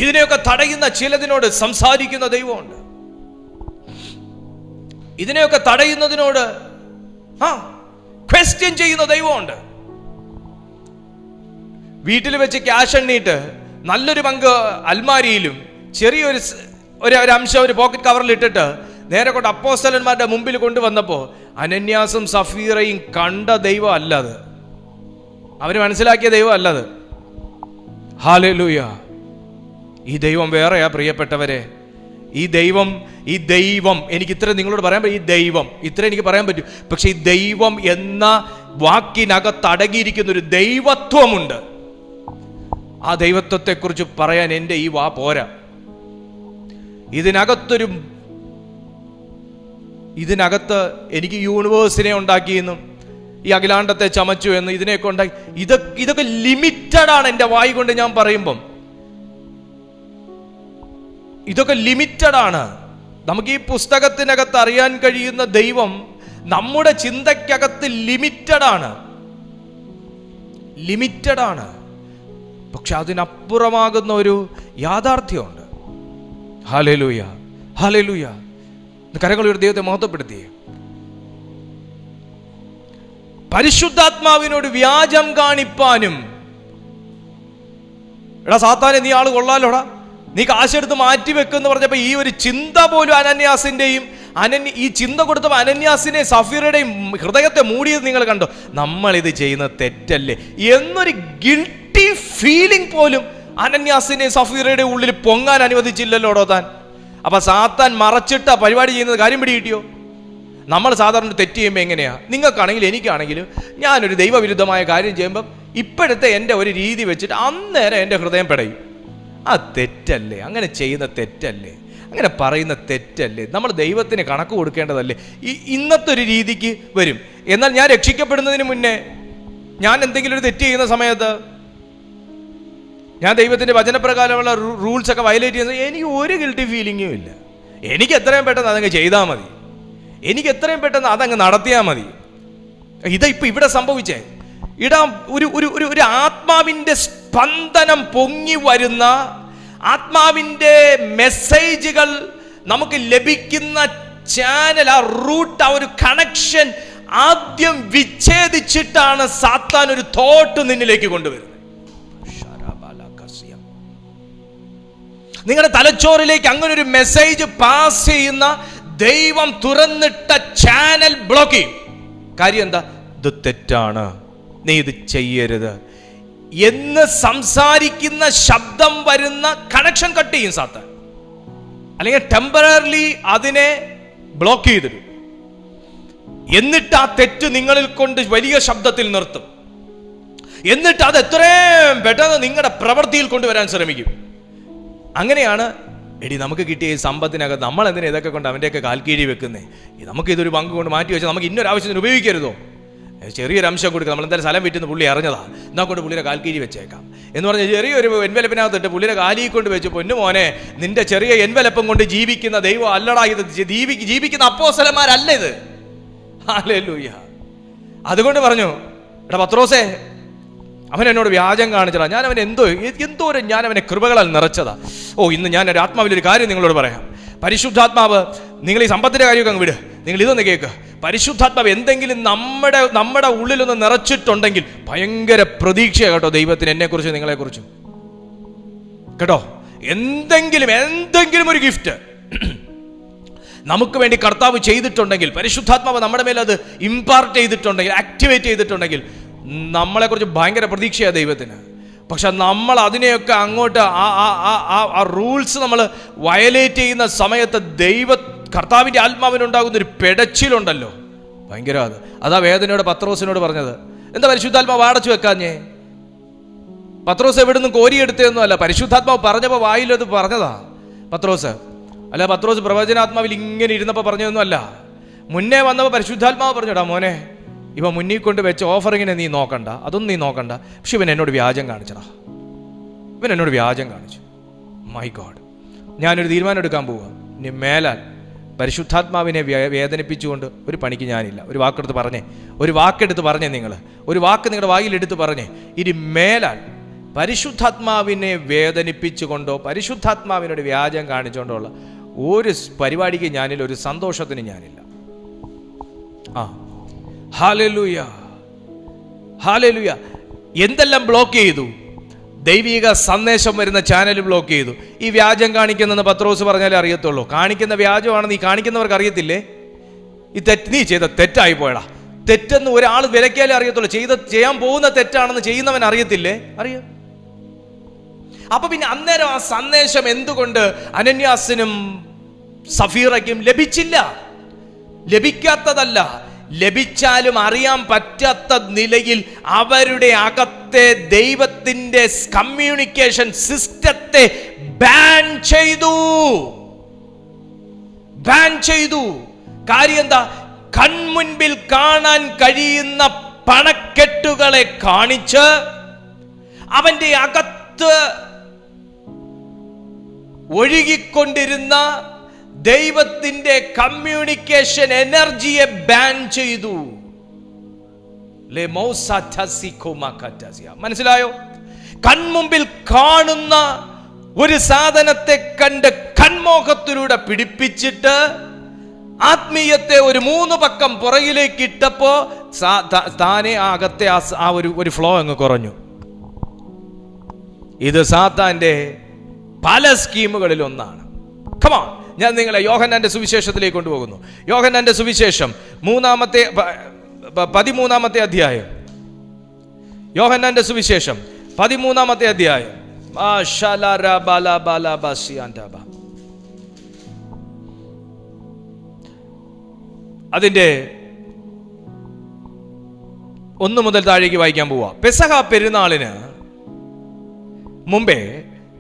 ഇതിനെയൊക്കെ തടയുന്ന ചിലതിനോട് സംസാരിക്കുന്ന ദൈവമുണ്ട്. ഇതിനെയൊക്കെ തടയുന്നതിനോട് ക്വസ്റ്റ്യൻ ചെയ്യുന്ന ദൈവമുണ്ട്. വീട്ടിൽ വെച്ച് ക്യാഷ് എണ്ണീട്ട് നല്ലൊരു പങ്ക് അൽമാരിയിലും ചെറിയൊരു അംശം ഒരു പോക്കറ്റ് കവറിൽ ഇട്ടിട്ട് നേരെ കൊണ്ട് അപ്പോസ്തലന്മാരുടെ മുമ്പിൽ കൊണ്ടുവന്നപ്പോൾ അനന്യാസും സഫീറയും കണ്ട ദൈവം അല്ലത്, അവര് മനസ്സിലാക്കിയ ദൈവം അല്ലത്. ഹല്ലേലൂയ! ഈ ദൈവം വേറെയാ പ്രിയപ്പെട്ടവരെ. ഈ ദൈവം എനിക്ക് ഇത്ര നിങ്ങളോട് പറയാൻ പറ്റും. ഈ ദൈവം ഇത്ര എനിക്ക് പറയാൻ പറ്റും. പക്ഷെ ഈ ദൈവം എന്ന വാക്കിനകത്ത് അടങ്ങിയിരിക്കുന്ന ഒരു ദൈവത്വമുണ്ട്. ആ ദൈവത്വത്തെ കുറിച്ച് പറയാൻ എൻ്റെ ഈ വാ പോരാ. ഇതിനകത്ത് എനിക്ക് യൂണിവേഴ്സിനെ ഉണ്ടാക്കിയെന്നും ഈ അഖിലാണ്ടത്തെ ചമച്ചു എന്ന് ഇതിനെയൊക്കെ ഉണ്ടാക്കി, ഇതൊക്കെ ലിമിറ്റഡ് ആണ്. എൻ്റെ വായി കൊണ്ട് ഞാൻ പറയുമ്പം ഇതൊക്കെ ലിമിറ്റഡ് ആണ്. നമുക്ക് ഈ പുസ്തകത്തിനകത്ത് അറിയാൻ കഴിയുന്ന ദൈവം നമ്മുടെ ചിന്തയ്ക്കകത്ത് ലിമിറ്റഡ് ആണ്. പക്ഷെ അതിനപ്പുറമാകുന്ന ഒരു യാഥാർത്ഥ്യമുണ്ട്. Hallelujah, hallelujah. കരങ്ങളൊരു ദൈവത്തെ മഹത്വപ്പെടുത്തി. പരിശുദ്ധാത്മാവിനോട് വ്യാജം കാണിപ്പാനും, എടാ സാത്താനെ നീ ആള് കൊള്ളാലോടാ, നീ കാശെടുത്ത് മാറ്റി വെക്കെന്ന് പറഞ്ഞപ്പോ ഈ ഒരു ചിന്ത പോലും അനന്യാസിന്റെയും ഈ ചിന്ത കൊടുത്തപ്പോൾ അനന്യാസിനെ സഫീറയുടെയും ഹൃദയത്തെ മൂടിയത് നിങ്ങൾ കണ്ടോ? നമ്മൾ ഇത് ചെയ്യുന്നത് തെറ്റല്ലേ എന്നൊരു ഗിൽട്ടി ഫീലിംഗ് പോലും അനന്യാസിനെ സഫീറയുടെ ഉള്ളിൽ പൊങ്ങാൻ അനുവദിച്ചില്ലല്ലോടോ താൻ. അപ്പൊ സാത്താൻ മറച്ചിട്ട പരിപാടി ചെയ്യുന്നത് കാര്യം പിടികിട്ടിയോ? നമ്മൾ സാധാരണ തെറ്റ് ചെയ്യുമ്പോൾ എങ്ങനെയാ? നിങ്ങൾക്കാണെങ്കിലും എനിക്കാണെങ്കിലും ഞാനൊരു ദൈവവിരുദ്ധമായ കാര്യം ചെയ്യുമ്പം ഇപ്പോഴത്തെ എൻ്റെ ഒരു രീതി വെച്ചിട്ട് അന്നേരം എൻ്റെ ഹൃദയം പിടയും. ആ തെറ്റല്ലേ, അങ്ങനെ ചെയ്യുന്ന തെറ്റല്ലേ, അങ്ങനെ പറയുന്ന തെറ്റല്ലേ, നമ്മൾ ദൈവത്തിന് കണക്ക് കൊടുക്കേണ്ടതല്ലേ, ഇന്നത്തെ ഒരു രീതിക്ക് വരും. എന്നാൽ ഞാൻ രക്ഷിക്കപ്പെടുന്നതിന് മുന്നേ ഞാൻ എന്തെങ്കിലും ഒരു തെറ്റ് ചെയ്യുന്ന സമയത്ത് ഞാൻ ദൈവത്തിൻ്റെ വചനപ്രകാരമുള്ള റൂൾസ് ഒക്കെ വയലേറ്റ് ചെയ്യുന്നത് എനിക്ക് ഒരു ഗിൽട്ടി ഫീലിങ്ങും ഇല്ല. എനിക്ക് എത്രയും പെട്ടെന്ന് അതങ്ങ് ചെയ്താൽ മതി, എനിക്ക് എത്രയും പെട്ടെന്ന് അതങ്ങ് നടത്തിയാൽ മതി. ഇപ്പം ഇവിടെ സംഭവിച്ചേ ഒരു ആത്മാവിൻ്റെ സ്പന്ദനം പൊങ്ങി വരുന്ന ആത്മാവിൻ്റെ മെസ്സേജുകൾ നമുക്ക് ലഭിക്കുന്ന ചാനൽ, ആ റൂട്ട്, ആ ഒരു കണക്ഷൻ ആദ്യം വിച്ഛേദിച്ചിട്ടാണ് സാത്താൻ ഒരു തോട്ട് നിന്നിലേക്ക് കൊണ്ടുവരുന്നത്. നിങ്ങളുടെ തലച്ചോറിലേക്ക് അങ്ങനെ ഒരു മെസ്സേജ് പാസ് ചെയ്യുന്ന ദൈവം തുറന്നിട്ട ചാനൽ ബ്ലോക്ക് ചെയ്യും. കാര്യം എന്താ? ഇത് തെറ്റാണ്, നീ ഇത് ചെയ്യരുത് എന്ന് സംസാരിക്കുന്ന ശബ്ദം വരുന്ന കണക്ഷൻ കട്ട് ചെയ്യും സാത്താൻ. അല്ലെങ്കിൽ ടെമ്പററിലി അതിനെ ബ്ലോക്ക് ചെയ്തിടും. എന്നിട്ട് ആ തെറ്റ് നിങ്ങളിൽ കൊണ്ട് വലിയ ശബ്ദത്തിൽ നിർത്തും. എന്നിട്ട് അത് എത്രയും പെട്ടെന്ന് നിങ്ങളുടെ പ്രവൃത്തിയിൽ കൊണ്ടുവരാൻ ശ്രമിക്കും. അങ്ങനെയാണ് നമുക്ക് കിട്ടിയ ഈ സമ്പത്തിനകത്ത് നമ്മൾ എന്തിനാ ഇതൊക്കെ കൊണ്ട് അവൻ്റെയൊക്കെ കാൽക്കീഴി വെക്കുന്നേ? നമുക്ക് ഇതൊരു പങ്ക് കൊണ്ട് മാറ്റി വെച്ചാൽ നമുക്ക് ഇന്നൊരു ആവശ്യത്തിന് ഉപയോഗിക്കരുതോ? ചെറിയൊരു അംശം കൊടുക്കുക. നമ്മൾ എന്തായാലും സ്ഥലം വിറ്റുന്ന പുള്ളി അറിഞ്ഞതാ, എന്നാൽ കൊണ്ട് പുള്ളിയുടെ കാൽക്കീഴി വെച്ചേക്കാം എന്ന് പറഞ്ഞ് ചെറിയൊരു എൻവലപ്പിനകത്തിട്ട് പുള്ളിയുടെ കാലിയെ കൊണ്ട് വെച്ച്, പൊന്നു മോനെ, നിന്റെ ചെറിയ എൻവലപ്പം കൊണ്ട് ജീവിക്കുന്ന ദൈവം അല്ലടാ ഇത്, ജീവിക്കുന്ന അപ്പോസ്തലന്മാരല്ല ഇത്. ഹല്ലേലൂയ. അതുകൊണ്ട് പറഞ്ഞു, എടാ പത്രോസേ, അവൻ എന്നോട് വ്യാജം കാണിച്ചടാ, ഞാൻ അവൻ എന്തോരം ഞാൻ അവനെ കൃപകളാൽ നിറച്ചതാ. ഇന്ന് ഞാൻ ഒരു ആത്മാവിലൊരു കാര്യം നിങ്ങളോട് പറയാം. പരിശുദ്ധാത്മാവ്, നിങ്ങൾ ഈ സമ്പത്തിന്റെ കാര്യമൊക്കെ അങ്ങ് വിട്, നിങ്ങൾ ഇതൊന്ന് കേൾക്കുക. പരിശുദ്ധാത്മാവ് എന്തെങ്കിലും നമ്മുടെ ഉള്ളിലൊന്ന് നിറച്ചിട്ടുണ്ടെങ്കിൽ ഭയങ്കര പ്രതീക്ഷയാണ് കേട്ടോ ദൈവത്തിന്, എന്നെക്കുറിച്ച് നിങ്ങളെക്കുറിച്ചും കേട്ടോ. എന്തെങ്കിലും ഒരു ഗിഫ്റ്റ് നമുക്ക് വേണ്ടി കർത്താവ് ചെയ്തിട്ടുണ്ടെങ്കിൽ, പരിശുദ്ധാത്മാവ് നമ്മുടെ മേലെ അത് ഇമ്പാർട്ട് ചെയ്തിട്ടുണ്ടെങ്കിൽ, ആക്ടിവേറ്റ് ചെയ്തിട്ടുണ്ടെങ്കിൽ നമ്മളെക്കുറിച്ച് ഭയങ്കര പ്രതീക്ഷയാണ് ദൈവത്തിന്. പക്ഷെ നമ്മൾ അതിനെയൊക്കെ അങ്ങോട്ട് ആ റൂൾസ് നമ്മൾ വയലേറ്റ് ചെയ്യുന്ന സമയത്ത് കർത്താവിൻ്റെ ആത്മാവിനുണ്ടാകുന്ന ഒരു പെടച്ചിലുണ്ടല്ലോ, ഭയങ്കര. അതാ വേദനയോട് പത്രോസിനോട് പറഞ്ഞത്. എന്താ പരിശുദ്ധാത്മാവ് അടച്ചു വെക്കാഞ്ഞേ? പത്രോസ് എവിടുന്ന് കോരിയെടുത്തതൊന്നും അല്ല, പരിശുദ്ധാത്മാവ് പറഞ്ഞപ്പോൾ വായിലത് പറഞ്ഞതാ പത്രോസ്. അല്ല, പത്രോസ് പ്രവചനാത്മാവിൽ ഇങ്ങനെ ഇരുന്നപ്പോൾ പറഞ്ഞതൊന്നും അല്ല. മുന്നേ വന്നപ്പോൾ പരിശുദ്ധാത്മാവ് പറഞ്ഞോടാ മോനെ, ഇവ മുന്നിൽ കൊണ്ട് വെച്ച ഓഫറിങ്ങിനെ നീ നോക്കണ്ട, അതൊന്നും നീ നോക്കണ്ട. പക്ഷെ ഇവൻ എന്നോട് വ്യാജം കാണിച്ചടാ, ഇവൻ എന്നോട് വ്യാജം കാണിച്ചു. മൈ ഗോഡ്, ഞാനൊരു തീരുമാനം എടുക്കാൻ പോവുക. ഇനി മേലാൽ പരിശുദ്ധാത്മാവിനെ വേദനിപ്പിച്ചുകൊണ്ട് ഒരു പണിക്ക് ഞാനില്ല. ഒരു വാക്കെടുത്ത് പറഞ്ഞേ നിങ്ങൾ, ഒരു വാക്ക് നിങ്ങളുടെ വായിലെടുത്ത് പറഞ്ഞേ, ഇനി മേലാൽ പരിശുദ്ധാത്മാവിനെ വേദനിപ്പിച്ചുകൊണ്ടോ പരിശുദ്ധാത്മാവിനോട് വ്യാജം കാണിച്ചുകൊണ്ടോ ഉള്ള ഒരു പരിപാടിക്ക് ഞാനില്ല, ഒരു സന്തോഷത്തിന് ഞാനില്ല. Hallelujah, hallelujah. എന്തെല്ലാം ബ്ലോക്ക് ചെയ്തു? ദൈവിക സന്ദേശം വരുന്ന ചാനൽ ബ്ലോക്ക് ചെയ്തു. ഈ വ്യാജം കാണിക്കുന്നെന്ന് പത്രോസ് പറഞ്ഞാലേ അറിയത്തുള്ളൂ. കാണിക്കുന്ന വ്യാജമാണെന്ന് ഈ കാണിക്കുന്നവർക്ക് അറിയത്തില്ലേ? ഈ നീ ചെയ്ത തെറ്റായി പോയടാ, തെറ്റെന്ന് ഒരാൾ വിലക്കിയാലേ അറിയത്തുള്ളൂ. ചെയ്യാൻ പോകുന്ന തെറ്റാണെന്ന് ചെയ്യുന്നവൻ അറിയത്തില്ലേ? അറിയാം. അപ്പൊ പിന്നെ അന്നേരം ആ സന്ദേശം എന്തുകൊണ്ട് അനന്യാസിനും സഫീറയ്ക്കും ലഭിച്ചില്ല? ലഭിക്കാത്തതല്ല, ലഭിച്ചാലും അറിയാൻ പറ്റാത്ത നിലയിൽ അവരുടെ അകത്തെ ദൈവത്തിന്റെ കമ്മ്യൂണിക്കേഷൻ സിസ്റ്റത്തെ ബാൻ ചെയ്തു. കാര്യം എന്താ? കൺമുൻപിൽ കാണാൻ കഴിയുന്ന പണക്കെട്ടുകളെ കാണിച്ച് അവന്റെ അകത്ത് ഒഴുകിക്കൊണ്ടിരുന്ന ദൈവത്തിന്റെ കമ്മ്യൂണിക്കേഷൻ എനർജിയെ ബാൻ ചെയ്തു. മനസ്സിലായോ? കൺമുമ്പിൽ കാണുന്ന ഒരു സാധനത്തെ കണ്ട് കൺമോഹത്തിലൂടെ പിടിപ്പിച്ചിട്ട് ആത്മീയത്തെ ഒരു 3 പക്കം പുറകിലേക്ക് ഇട്ടപ്പോ താനെ അകത്തെ ആ ഒരു ഫ്ലോ അങ്ങ് കുറഞ്ഞു. ഇത് സാത്താന്റെ പല സ്കീമുകളിൽ ഒന്നാണ്. കമാ, ഞാൻ നിങ്ങളെ യോഹന്നാന്റെ സുവിശേഷത്തിലേക്ക് കൊണ്ടുപോകുന്നു. യോഹന്നാന്റെ സുവിശേഷം 13-ാമത്തെ അധ്യായം. യോഹന്നാന്റെ സുവിശേഷം 13-ാമത്തെ അധ്യായം. അതിന്റെ 1 മുതൽ താഴേക്ക് വായിക്കാൻ പോവാ. പെസഹ പെരുന്നാളിന് മുമ്പേ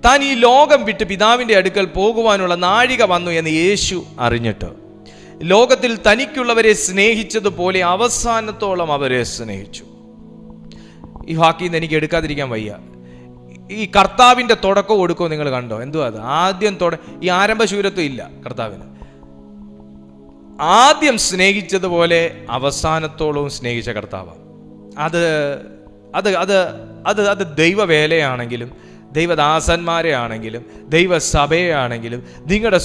താൻ ഈ ലോകം വിട്ട് പിതാവിന്റെ അടുക്കൽ പോകുവാനുള്ള നാഴിക വന്നു എന്ന് യേശു അറിഞ്ഞിട്ട് ലോകത്തിൽ തനിക്കുള്ളവരെ സ്നേഹിച്ചതുപോലെ അവസാനത്തോളം അവരെ സ്നേഹിച്ചു. ഈ വാക്കിൽ നിന്ന് എനിക്ക് എടുക്കാതിരിക്കാൻ വയ്യ. ഈ കർത്താവിന്റെ തുടക്കം ഒടുക്കവും നിങ്ങൾ കണ്ടോ? എന്തുവാ അത്? ആദ്യം ഈ ആരംഭശൂരത്വം ഇല്ല കർത്താവിന്. ആദ്യം സ്നേഹിച്ചതുപോലെ അവസാനത്തോളവും സ്നേഹിച്ച കർത്താവ്. അത് അത് അത് അത് അത് ദൈവവേലയാണെങ്കിലും ദൈവദാസന്മാരെ ആണെങ്കിലും ദൈവസഭയെ ആണെങ്കിലും നിങ്ങളുടെ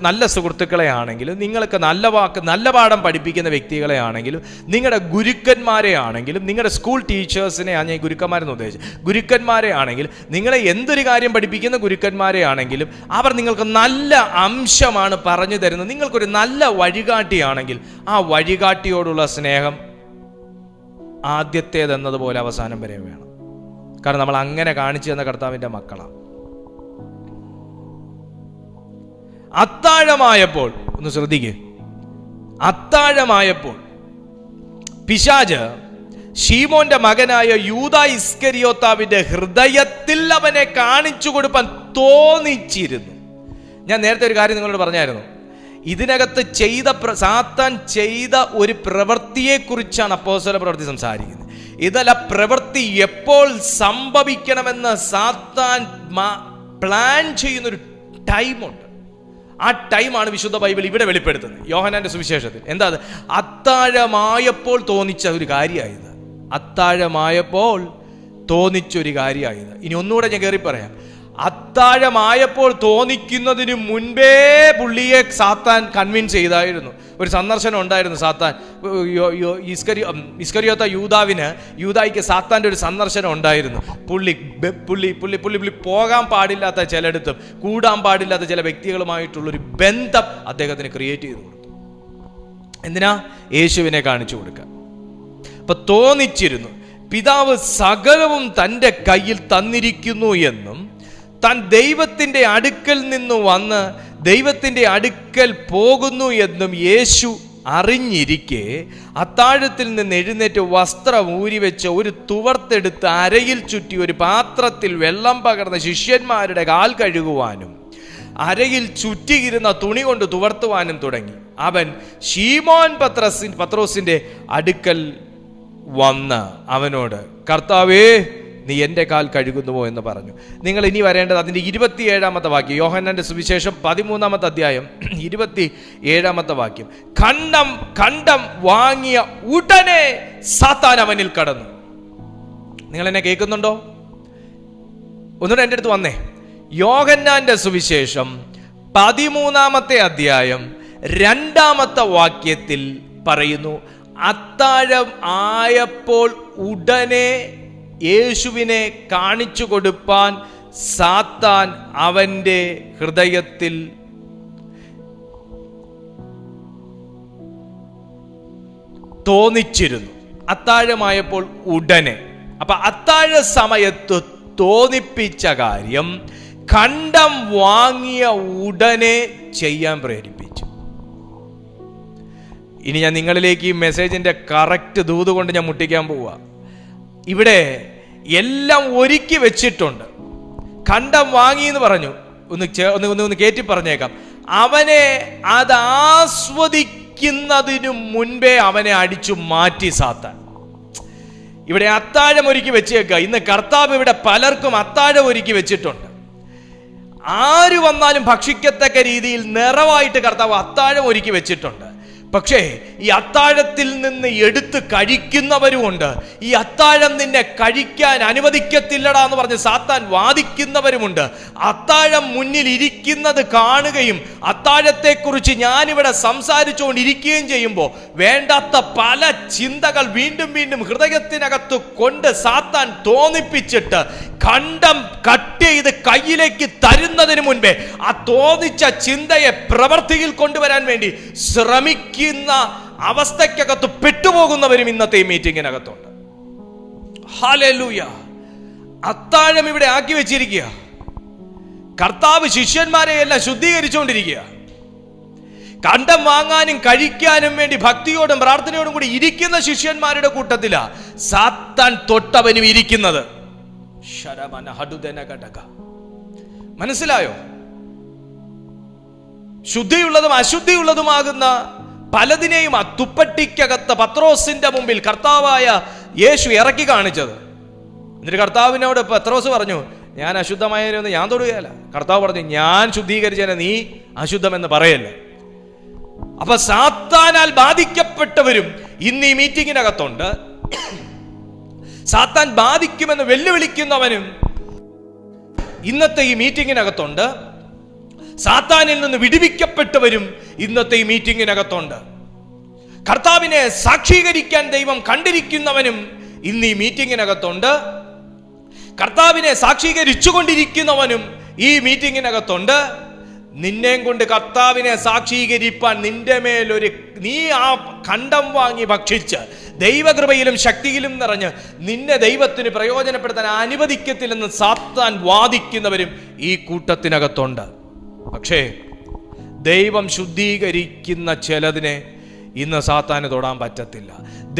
നല്ല സുഹൃത്തുക്കളെ ആണെങ്കിലും നിങ്ങൾക്ക് നല്ല വാക്ക് നല്ല പാഠം പഠിപ്പിക്കുന്ന വ്യക്തികളെ ആണെങ്കിലും നിങ്ങളുടെ ഗുരുക്കന്മാരെ ആണെങ്കിലും നിങ്ങളുടെ സ്കൂൾ ടീച്ചേഴ്സിനെ ഞാൻ ഗുരുക്കന്മാരെന്ന് ഉദ്ദേശിച്ചു, ഗുരുക്കന്മാരെ ആണെങ്കിലും നിങ്ങളെ എന്തൊരു കാര്യം പഠിപ്പിക്കുന്ന ഗുരുക്കന്മാരെ ആണെങ്കിലും അവർ നിങ്ങൾക്ക് നല്ല അംശമാണ് പറഞ്ഞു തരുന്നത്. നിങ്ങൾക്കൊരു നല്ല വഴികാട്ടിയാണെങ്കിൽ ആ വഴികാട്ടിയോടുള്ള സ്നേഹം ആദ്യത്തേതെന്നതുപോലെ അവസാനം വരെ വേണം. കാരണം നമ്മൾ അങ്ങനെ കാണിച്ചു തന്ന കർത്താവിൻ്റെ മക്കളാണ്. അത്താഴമായപ്പോൾ ഒന്ന് ശ്രദ്ധിക്കുക, അത്താഴമായപ്പോൾ പിശാച് ശീമോന്റെ മകനായ യൂദാ ഇസ്കരിയോത്താവിന്റെ ഹൃദയത്തിൽ അവനെ കാണിച്ചു കൊടുക്കാൻ തോന്നിച്ചിരുന്നു. ഞാൻ നേരത്തെ ഒരു കാര്യം നിങ്ങളോട് പറഞ്ഞായിരുന്നു. ഇതിനകത്ത് സാത്താൻ ചെയ്ത ഒരു പ്രവൃത്തിയെക്കുറിച്ചാണ് അപ്പോസ്തല പ്രവൃത്തി സംസാരിക്കുന്നത്. ഇതല്ല, പ്രവൃത്തി എപ്പോൾ സംഭവിക്കണമെന്ന് സാത്താൻ പ്ലാൻ ചെയ്യുന്നൊരു ടൈമുണ്ട്. ആ ടൈമാണ് വിശുദ്ധ ബൈബിൾ ഇവിടെ വെളിപ്പെടുത്തുന്നത്. യോഹന്നാന്റെ സുവിശേഷത്തിൽ എന്താ അത്? അത്താഴമായപ്പോൾ തോന്നിച്ച ഒരു കാര്യമായത്. അത്താഴമായപ്പോൾ തോന്നിച്ചൊരു കാര്യമായത്. ഇനി ഒന്നുകൂടെ ഞാൻ കയറി പറയാം. അത്താഴമായപ്പോൾ തോന്നിക്കുന്നതിന് മുൻപേ പുള്ളിയെ സാത്താൻ കൺവിൻസ് ചെയ്തായിരുന്നു. ഒരു സന്ദർശനം ഉണ്ടായിരുന്നു. സാത്താൻ ഇസ്കരിയോത്ത യൂദായിക്ക് സാത്താൻ്റെ ഒരു സന്ദർശനം ഉണ്ടായിരുന്നു. പുള്ളി പോകാൻ പാടില്ലാത്ത ചിലയിടത്തും കൂടാൻ പാടില്ലാത്ത ചില വ്യക്തികളുമായിട്ടുള്ളൊരു ബന്ധം അദ്ദേഹത്തിന് ക്രിയേറ്റ് ചെയ്തു കൊടുത്തു. എന്തിനാ? യേശുവിനെ കാണിച്ചു കൊടുക്കുക. അപ്പൊ തോന്നിച്ചിരുന്നു പിതാവ് സകലവും തൻ്റെ കയ്യിൽ തന്നിരിക്കുന്നു എന്നും താൻ ദൈവത്തിൻ്റെ അടുക്കൽ നിന്ന് വന്ന് ദൈവത്തിൻ്റെ അടുക്കൽ പോകുന്നു എന്നും യേശു അറിഞ്ഞിരിക്കെ അത്താഴത്തിൽ നിന്ന് എഴുന്നേറ്റ് വസ്ത്രം ഊരിവെച്ച് ഒരു തുവർത്തെടുത്ത് അരയിൽ ചുറ്റി ഒരു പാത്രത്തിൽ വെള്ളം പകർന്ന് ശിഷ്യന്മാരുടെ കാൽ കഴുകുവാനും അരയിൽ ചുറ്റിയിരുന്ന തുണി കൊണ്ട് തുവർത്തുവാനും തുടങ്ങി. അവൻ ശീമോൻ പത്രോസിന്റെ അടുക്കൽ വന്ന് അവനോട്, കർത്താവേ, നീ എൻ്റെ കാൽ കഴുകുന്നുവോ എന്ന് പറഞ്ഞു. നിങ്ങൾ ഇനി വരേണ്ടത് അതിൻ്റെ 27-ാമത്തെ വാക്യം, യോഹന്നാന്റെ സുവിശേഷം 13-ാമത്തെ അധ്യായം 27-ാമത്തെ വാക്യം. കണ്ടം വാങ്ങിയ ഉടനെ സാത്താൻ അവനിൽ കടന്നു. നിങ്ങൾ എന്നെ കേൾക്കുന്നുണ്ടോ? ഒന്നുകൂടെ എൻ്റെ അടുത്ത് വന്നേ. യോഹന്നാന്റെ സുവിശേഷം 13-ാമത്തെ അധ്യായം 2-ാമത്തെ വാക്യത്തിൽ പറയുന്നു, അത്താഴം ആയപ്പോൾ ഉടനെ യേശുവിനെ കാണിച്ചു കൊടുപ്പാൻ സാത്താൻ അവന്റെ ഹൃദയത്തിൽ തോന്നിച്ചിരുന്നു. അത്താഴമായപ്പോൾ ഉടനെ. അപ്പൊ അത്താഴ സമയത്ത് തോന്നിപ്പിച്ച കാര്യം കണ്ടം വാങ്ങിയ ഉടനെ ചെയ്യാൻ പ്രേരിപ്പിച്ചു. ഇനി ഞാൻ നിങ്ങളിലേക്ക് ഈ മെസ്സേജിന്റെ കറക്റ്റ് ദൂത് കൊണ്ട് ഞാൻ മുട്ടിക്കാൻ പോവുക. ഇവിടെ എല്ലാം ഒരുക്കി വെച്ചിട്ടുണ്ട്. കണ്ടം വാങ്ങി എന്ന് പറഞ്ഞു. ഒന്ന് കയറ്റി പറഞ്ഞേക്കാം. അവനെ അത് ആസ്വദിക്കുന്നതിനു മുൻപേ അവനെ അടിച്ചു മാറ്റി സാത്താൻ. ഇവിടെ അത്താഴം ഒരുക്കി വെച്ചേക്കുക. ഇന്ന് കർത്താവ് ഇവിടെ പലർക്കും അത്താഴം ഒരുക്കി വെച്ചിട്ടുണ്ട്. ആര് വന്നാലും ഭക്ഷിക്കത്തക്ക രീതിയിൽ നിറവായിട്ട് കർത്താവ് അത്താഴം ഒരുക്കി വെച്ചിട്ടുണ്ട്. പക്ഷേ ഈ അത്താഴത്തിൽ നിന്ന് എടുത്ത് കഴിക്കുന്നവരുമുണ്ട്. ഈ അത്താഴം നിന്നെ കഴിക്കാൻ അനുവദിക്കത്തില്ലടാ എന്ന് പറഞ്ഞ് സാത്താൻ വാദിക്കുന്നവരുമുണ്ട്. അത്താഴം മുന്നിൽ ഇരിക്കുന്നത് കാണുകയും അത്താഴത്തെക്കുറിച്ച് ഞാനിവിടെ സംസാരിച്ചുകൊണ്ടിരിക്കുകയും ചെയ്യുമ്പോൾ വേണ്ടാത്ത പല ചിന്തകൾ വീണ്ടും വീണ്ടും ഹൃദയത്തിനകത്ത് കൊണ്ട് സാത്താൻ തോന്നിപ്പിച്ചിട്ട് കണ്ടം കട്ട് ചെയ്ത് കയ്യിലേക്ക് തരുന്നതിന് മുൻപേ ആ തോന്നിച്ച ചിന്തയെ പ്രവൃത്തിയിൽ കൊണ്ടുവരാൻ വേണ്ടി ശ്രമിക്കുന്ന അവസ്ഥയ്ക്കകത്ത് പെട്ടുപോകുന്നവരും ഇന്നത്തെ മീറ്റിങ്ങിനകത്തുണ്ട്. ഹല്ലേലൂയ. അത്താഴം ഇവിടെ ആക്കി വെച്ചിരിക്കുക. കർത്താവ് ശിഷ്യന്മാരെ എല്ലാം ശുദ്ധീകരിച്ചുകൊണ്ടിരിക്കുക. കണ്ടം വാങ്ങാനും കഴിക്കാനും വേണ്ടി ഭക്തിയോടും പ്രാർത്ഥനയോടും കൂടി ഇരിക്കുന്ന ശിഷ്യന്മാരുടെ കൂട്ടത്തിലാ സാത്താൻ തൊട്ടവനും ഇരിക്കുന്നത്. മനസ്സിലായോ? ശുദ്ധിയുള്ളതും അശുദ്ധിയുള്ളതുമാകുന്ന പലതിനെയും ആ തുപ്പട്ടിക്കകത്ത് പത്രോസിന്റെ മുമ്പിൽ കർത്താവായ യേശു ഇറക്കി കാണിച്ചത്. എന്നിട്ട് കർത്താവിനോട് പത്രോസ് പറഞ്ഞു, ഞാൻ അശുദ്ധമായതിനൊന്നും ഞാൻ തൊടുകയല്ല. കർത്താവ് പറഞ്ഞു, ഞാൻ ശുദ്ധീകരിച്ചതിനെ നീ അശുദ്ധമെന്ന് പറയല്ല. അപ്പൊ സാത്താനാൽ ബാധിക്കപ്പെട്ടവരും ഇന്ന് ഈ മീറ്റിങ്ങിനകത്തുണ്ട്. സാത്താൻ ബാധിക്കുമെന്ന് വെല്ലുവിളിക്കുന്നവനും ഇന്നത്തെ ഈ മീറ്റിങ്ങിനകത്തുണ്ട്. സാത്താനിൽ നിന്ന് വിടുവിക്കപ്പെട്ടവരും ഇന്നത്തെ ഈ മീറ്റിങ്ങിനകത്തുണ്ട്. കർത്താവിനെ സാക്ഷീകരിക്കാൻ ദൈവം കണ്ടിരിക്കുന്നവനും ഇന്ന് ഈ മീറ്റിങ്ങിനകത്തുണ്ട്. കർത്താവിനെ സാക്ഷീകരിച്ചുകൊണ്ടിരിക്കുന്നവനും ഈ മീറ്റിങ്ങിനകത്തുണ്ട്. നിന്നെയും കൊണ്ട് കർത്താവിനെ സാക്ഷീകരിപ്പാൻ നിന്റെ മേലൊരു നീ ആ കണ്ടം വാങ്ങി ഭക്ഷിച്ച് ദൈവകൃപയിലും ശക്തിയിലും നിറഞ്ഞ് നിന്നെ ദൈവത്തിന് പ്രയോജനപ്പെടുത്താൻ അനുവദിക്കത്തില്ലെന്ന് സാത്താൻ വാദിക്കുന്നവരും ഈ കൂട്ടത്തിനകത്തുണ്ട്. പക്ഷേ ദൈവം ശുദ്ധീകരിക്കുന്ന ചിലതിനെ ഇന്ന് സാത്താന് തൊടാൻ പറ്റത്തില്ല.